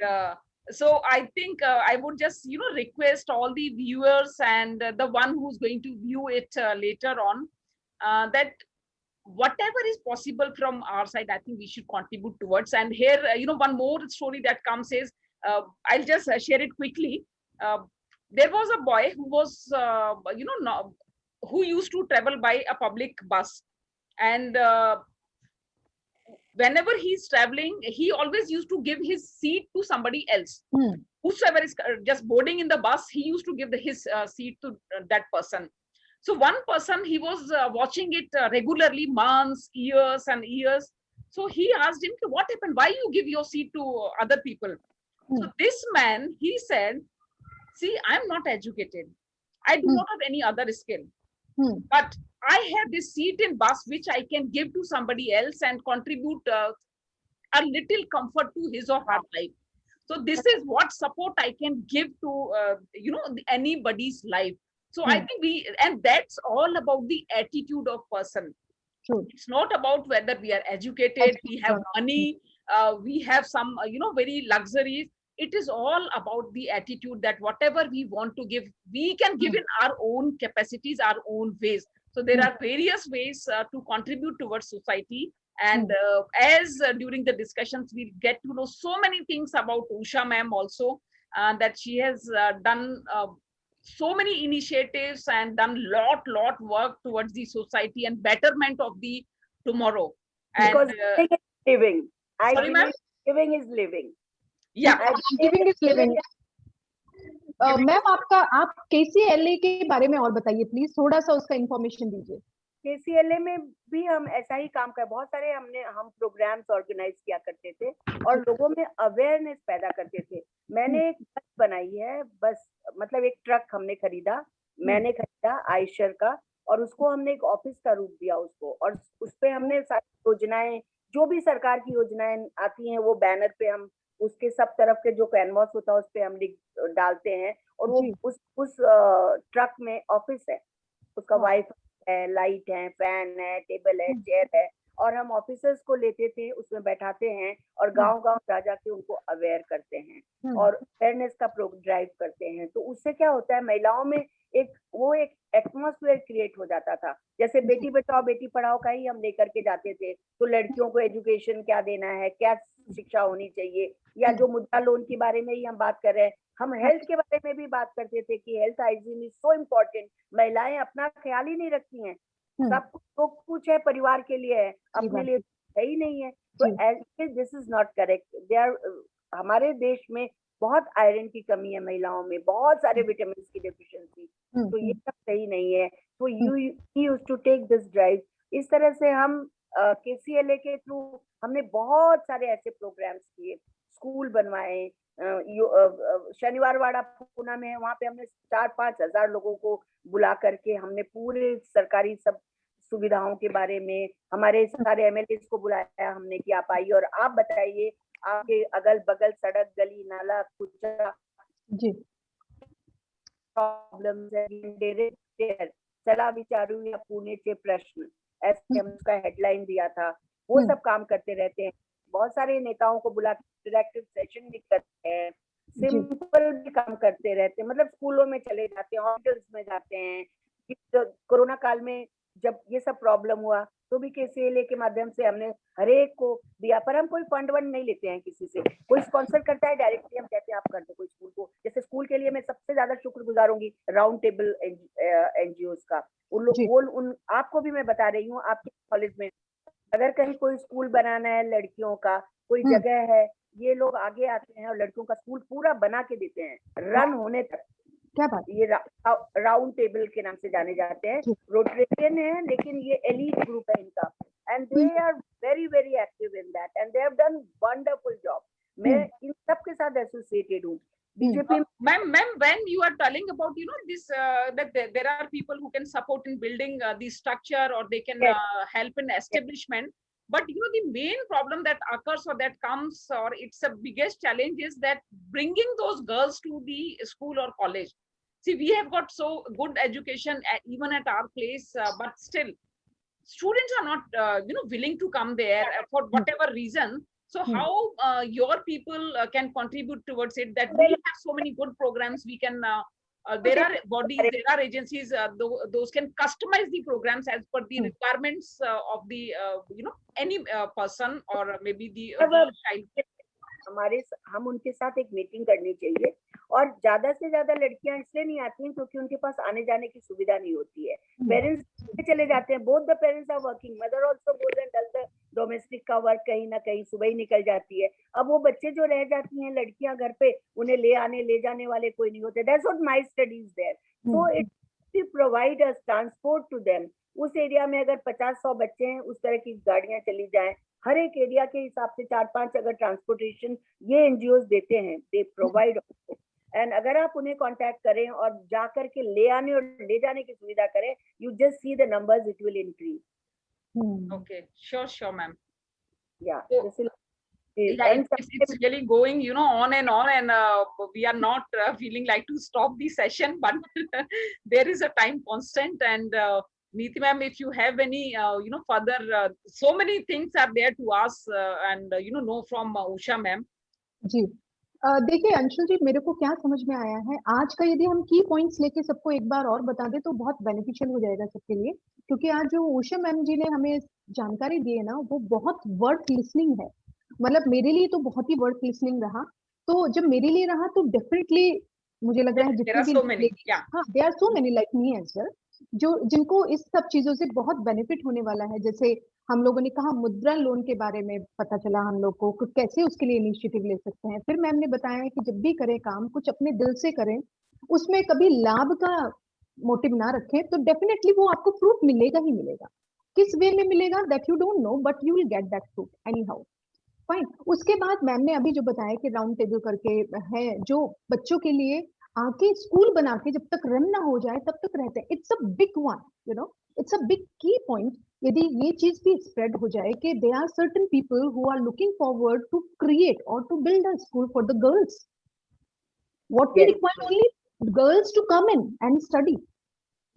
so I think I would just, request all the viewers and the one who's going to view it later on, that whatever is possible from our side, I think we should contribute towards. And here, one more story that comes is, I'll just share it quickly. There was a boy who was, who used to travel by a public bus. And whenever he's traveling, he always used to give his seat to somebody else. Whosoever is just boarding in the bus, he used to give his seat to that person. So one person, he was watching it regularly, months, years and years. So he asked him, what happened? Why you give your seat to other people? So this man, he said, see, I'm not educated. I do not have any other skill. But I have this seat in bus which I can give to somebody else and contribute a little comfort to his or her life. So this is what support I can give to anybody's life. So I think and that's all about the attitude of person. It's not about whether we are educated, we have money, we have some very luxuries. It is all about the attitude that whatever we want to give, we can give in our own capacities, our own ways. So there are various ways to contribute towards society. And as during the discussions, we get to know so many things about Usha ma'am also, that she has done so many initiatives and done lot work towards the society and betterment of the tomorrow. Because living, I sorry, believe giving is living. Yeah, giving is living. Ma'am आप KCLA के बारे में और बताइए please, थोड़ा सा उसका information दीजिए। KCLA में भी हम ऐसा ही काम कर, बहुत सारे हम प्रोग्राम्स ऑर्गेनाइज किया करते थे और लोगों में अवेयरनेस पैदा करते थे। मैंने एक बस बनाई है, बस मतलब एक ट्रक हमने खरीदा, मैंने खरीदा आयशर का, और उसको हमने एक ऑफिस का रूप दिया उसको, और उस पे हमने सारी योजनाएं, जो भी सरकार की योजनाएं आती हैं वो बैनर पे हम उसके सब तरफ के जो कैनवास होता है उस पे हम लिख डालते हैं, और वो उस ट्रक में ऑफिस है, उसका वाइफाई है, लाइट है, फैन है, टेबल है, चेयर है, और हम ऑफिसर्स को लेते थे, उसमें बैठाते हैं और गांव-गांव जा जाके उनको अवेयर करते हैं और अवेयरनेस का ड्राइव करते हैं। तो उससे क्या होता है, महिलाओं में एक एटमॉस्फेयर क्रिएट हो जाता था। जैसे बेटी बचाओ बेटी पढ़ाओ का ही हम लेकर के जाते थे, तो लड़कियों को एजुकेशन क्या देना है, क्या शिक्षा होनी चाहिए, या जो मुद्रा लोन के बारे में ही हम बात कर रहे हैं, हम हेल्थ के बारे में भी बात करते थे कि health hygiene is so important. महिलाएं अपना ख्याल ही नहीं रखती हैं, सब कुछ है परिवार के लिए है, अपने लिए है ही नहीं है। तो this is not correct. They are, हमारे देश में बहुत आयरन की कमी है, महिलाओं में बहुत सारे विटामिन की डेफिशिएंसी, तो ये सब सही नहीं है। तो you use to take this drive. इस तरह से हम KCLA के थ्रू हमने बहुत सारे ऐसे प्रोग्राम्स किए, स्कूल बनवाए, शनिवार वाड़ा पूना में है, वहां पे हमने 4-5 हजार लोगों को बुला करके हमने पूरे सरकारी सब सुविधाओं के बारे में, हमारे सारे MLAs को बुलाया हमने कि आप आइए और आप बताइए आपके अगल बगल सड़क गली नाला कुछ प्रॉब्लम्स है, चला विचारू या पुणेचे प्रश्न, ऐसे हम उसका हेडलाइन दिया था। वो सब काम करते रहते हैं। बहुत सारे नेताओं को बुला के इंटरेक्टिव सेशन भी करते हैं, सिंपल भी काम करते रहते हैं, मतलब स्कूलों में चले जाते हैं, हॉस्पिटल्स में जाते हैं। कोरोना काल में जब ये सब प्रॉब्लम हुआ तो भी KCLA के माध्यम से हमने हर एक को दिया, पर हम कोई फंड वंड नहीं लेते हैं किसी से, कोई स्पॉन्सर करता है डायरेक्टली हम कहते हैं आप कर दो कोई स्कूल को। जैसे स्कूल के लिए मैं सबसे ज्यादा शुक्रगुजार होंगी राउंड टेबल NGOs का, उन लोग आपको भी मैं बता रही हूँ, आपके कॉलेज में अगर कहीं कोई स्कूल बनाना है लड़कियों का, कोई जगह है, ये लोग आगे आते हैं और लड़कियों का स्कूल पूरा बना के देते हैं, रन होने तक। क्या बात, ये राउंड टेबल के नाम से जाने जाते हैं, रोटेरियन है लेकिन ये एलीट ग्रुप है इनका, and they are very very active in that and they have done wonderful job. मैं इन सब के साथ एसोसिएटेड हूँ। BJP ma'am, when you are telling about this that there are people who can support in building the structure, or they can help in establishment, but the main problem that occurs or that comes, or it's a biggest challenge, is that bringing those girls to the school or college. See, we have got so good education even at our place, but still students are not willing to come there for whatever reason. So how your people can contribute towards it, that we have so many good programs, we can there are bodies, there are agencies, those can customize the programs as per the requirements of the any person or maybe the child. हम उनके साथ एक meeting करनी चाहिए, और ज्यादा से ज्यादा लड़कियां इसलिए नहीं आती हैं क्योंकि उनके पास आने जाने की सुविधा नहीं होती है। पेरेंट्स चले जाते हैं, both the parents are working, mother also goes and does the domestic का वर्क, कहीं ना कहीं सुबह ही निकल जाती है। अब वो बच्चे जो रह जाती हैं लड़कियां घर पे, उन्हें ले जाने वाले कोई नहीं होते। That's what my studies there, so it provide us transport to them. उस एरिया में अगर 50-100 बच्चे हैं, उस तरह की गाड़ियां चली जाएं, हर एक एरिया के हिसाब से 4-5 अगर ट्रांसपोर्टेशन ये NGOs देते हैं, दे प्रोवाइड। एंड अगर आप उन्हें कांटेक्ट करें और जाकर के ले आने और ले जाने की सुविधा करें, you just see the numbers, it will increase. Okay, sure ma'am. Yeah, this will it's really going on, and we are not feeling like to stop the session, but there is a time constant. And Neeti ma'am, if you have any further so many things are there to ask and know from Usha ma'am. जी देखिए अंशुल जी, मेरे को क्या समझ में आया है, आज का यदि हम की पॉइंट्स लेके सबको एक बार और बता दें तो बहुत बेनिफिशियल हो जाएगा सबके लिए, क्योंकि आज जो उषा मैम जी ने हमें जानकारी दी है ना, वो बहुत वर्थ लिसनिंग है। मतलब मेरे लिए तो बहुत ही वर्थ लिसनिंग रहा। तो जब मेरे लिए रहा तो डेफिनेटली मुझे लग रहा है जितने भी they are so many like me as well, जो जिनको इस सब चीजों से बहुत बेनिफिट होने वाला है। जैसे हम लोगों ने कहा मुद्रा लोन के बारे में पता चला हम लोग को कि कैसे उसके लिए इनिशिएटिव ले सकते हैं। फिर मैम ने बताया कि जब भी करें काम कुछ अपने दिल से करें, उसमें कभी लाभ का मोटिव ना रखें, तो डेफिनेटली वो आपको फ्रूट मिलेगा ही मिलेगा। किस वे में मिलेगा that you don't know, but you will get that fruit any how. Fine. उसके बाद मैम ने अभी जो बताया कि राउंड टेबल करके है जो बच्चों के लिए आके स्कूल बना के जब तक रन ना हो जाए तब तक रहते हैं। It's a big one, you know, it's a big key point. यदि ये चीज भी स्प्रेड हो जाए कि they are certain people who are looking forward to create और to build a school for the girls, what we Yes, require only girls to come in and study.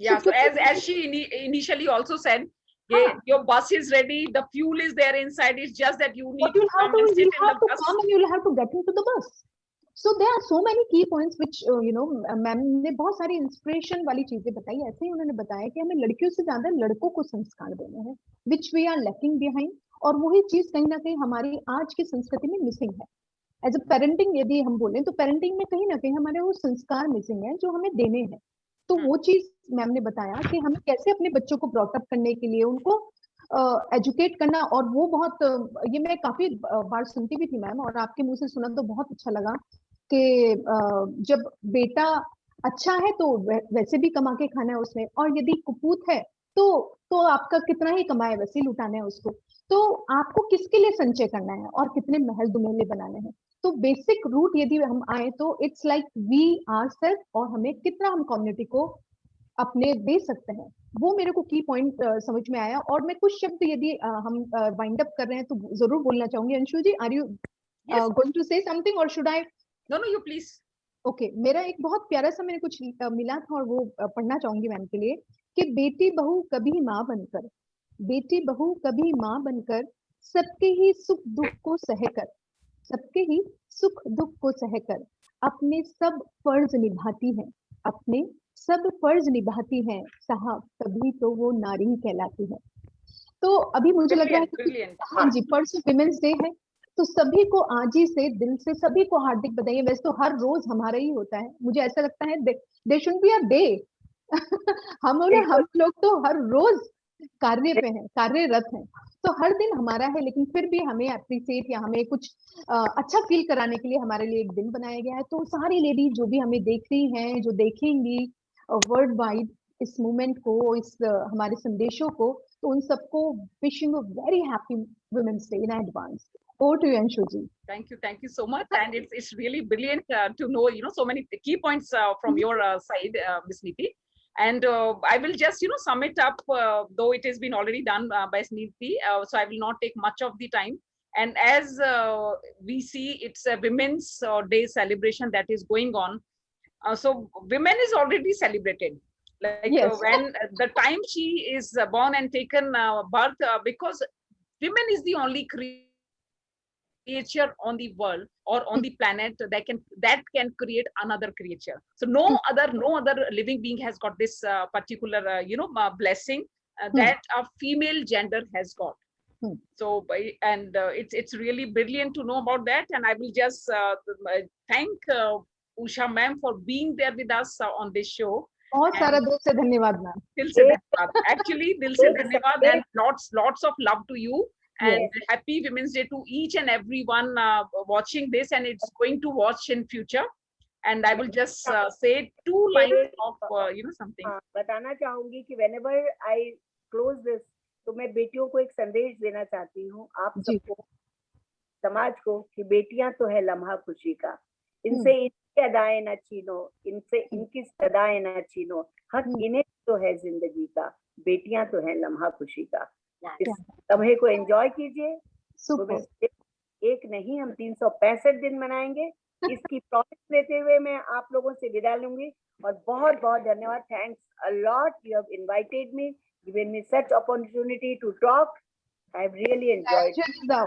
Yeah, so क्योंकि as she initially also said, हाँ, your bus is ready, the fuel is there inside, it's just that you need but to come and sit in the bus. come and you'll have to get into the bus. So there are so many key points which ma'am ने बहुत सारी inspiration वाली चीजें बताई। ऐसे ही उन्होंने बताया कि हमें लड़कियों से ज्यादा लड़कों को संस्कार देने हैं, which we are lacking behind, और वही चीज कहीं ना कहीं हमारी आज की संस्कृति में मिसिंग है। एज अ पेरेंटिंग यदि हम बोलें तो पेरेंटिंग में कहीं ना कहीं हमारे वो संस्कार मिसिंग है जो हमें देने हैं। तो वो चीज मैम ने बताया कि हमें कैसे अपने बच्चों को ब्रॉटअप करने के लिए उनको एजुकेट करना। और वो बहुत ये मैं काफी बार सुनती भी थी मैम, और आपके मुंह से सुना तो बहुत अच्छा लगा कि जब बेटा अच्छा है तो वैसे भी कमा के खाना है उसने, और यदि कुपूत है तो आपका कितना ही कमाए वैसे ही लुटाना है उसको। तो आपको किसके लिए संचय करना है और कितने महल दुमेले बनाने हैं। तो बेसिक रूट यदि हम आए तो it's like we are self, और हमें कितना हम कम्युनिटी को अपने दे सकते हैं, वो मेरे को की पॉइंट समझ में आया। और मैं कुछ शब्द यदि हम वाइंड अप कर रहे हैं तो जरूर बोलना चाहूंगी। Anshu ji, are you going to say something or should I? No, no, you please. Okay, मेरा एक बहुत प्यारा सा मैंने कुछ मिला था और वो पढ़ना चाहूंगी मैम के लिए कि बेटी बहू कभी माँ बनकर, बेटी बहू कभी माँ बनकर सबके ही सुख दुख को सहकर, सबके ही सुख दुख को सहकर अपने सब फर्ज निभाती है, अपने सब फर्ज निभाती है साहब, तभी तो वो नारी कहलाती है। तो अभी मुझे लग रहा है Brilliant, कि brilliant. हाँ जी, परसों विमेंस डे है, तो सभी को आज ही से दिल से सभी को हार्दिक बधाई। वैसे तो हर रोज हमारा ही होता है, मुझे ऐसा लगता है they should be a day. हम लोग तो हर रोज कार्य पे हैं, कार्यरत हैं, तो हर दिन हमारा है, लेकिन फिर भी हमें अप्रिसिएट या हमें कुछ अच्छा फील कराने के लिए हमारे लिए एक दिन बनाया गया है। तो सारी लेडीज जो भी हमें देख रही हैं, जो देखेंगी वर्ल्ड वाइड इस मूवमेंट को, इस हमारे संदेशों को, तो उन सबको wishing a very happy women's day in advance. Over to you Anshu ji. Thank you so much, and it's really brilliant to know so many key points from your side, Ms. Neeti. And I will just sum it up, though it has been already done by Neeti, so I will not take much of the time. And as we see, it's a Women's Day celebration that is going on. So women is already celebrated. Like Yes. when the time she is born and taken birth, because women is the only creature on the world or on the planet that can create another creature. So no other living being has got this particular blessing that a female gender has got. So and it's really brilliant to know about that, and I will just thank Usha ma'am for being there with us on this show. बहुत सारा दिल से धन्यवाद ma'am. दिल से धन्यवाद, actually दिल से धन्यवाद, and lots of love to you. And happy Women's Day to each and everyone watching this, and it's going to watch in future. And I will just say 2 lines of something. बताना चाहूंगी कि whenever I close this, तो मैं बेटियों को एक संदेश देना चाहती हूँ आप सबको, समाज को, कि बेटियां तो है लम्हा खुशी का, इनसे इनकी अदाएं न छीनो, इनसे इनकी सदाएं न छीनो, हक इन्हें तो है जिंदगी का, बेटियां तो है लम्हा खुशी का। इस लम्हे को एंजॉय कीजिए। एक नहीं, हम 365 दिन मनाएंगे। इसकी प्रॉमिस लेते हुए मैं आप लोगों से विदा लूंगी, और बहुत बहुत धन्यवाद। Thanks a lot, you have invited me, given me such opportunity to talk. I've really enjoyed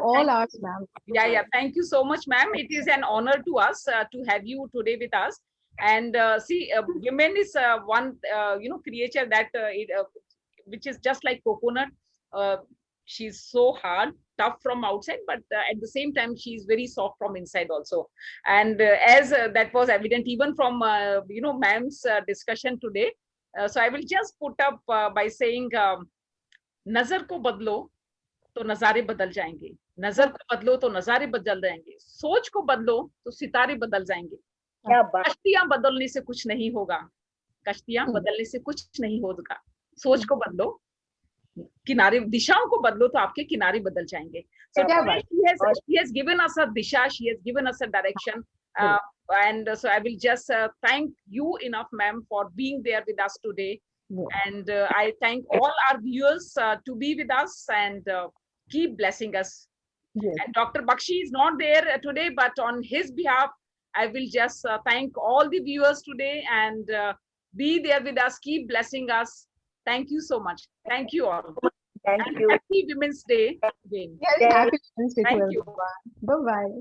all ours, ma'am. Yeah, thank you so much, ma'am. It is an honor to us to have you today with us. And see, women is one creature that which is just like coconut. She's so hard, tough from outside, but at the same time she's very soft from inside also. And as that was evident even from ma'am's discussion today, so I will just put up by saying nazar ko badlo, तो नजारे बदल जाएंगे, नजर को बदलो तो नजारे बदल जाएंगे, सोच को बदलो तो सितारे बदल जाएंगे। क्या बात। कश्तियां बदलने से कुछ नहीं होगा, कश्तियां बदलने से कुछ नहीं होगा। सोच को बदलो, किनारे, दिशाओं को बदलो तो आपके किनारे बदल जाएंगे। So क्या today बात। she has given us a disha, she has given us a direction, and so I will just thank you enough, ma'am, for being there with us today. And I thank all our viewers to be with us and keep blessing us. Yes. And Dr. Bakshi is not there today, but on his behalf, I will just thank all the viewers today and be there with us, keep blessing us. Thank you so much. Thank you all. Thank And you. happy Women's Day again. Very happy Women's Day to Thank you. everyone. Bye bye.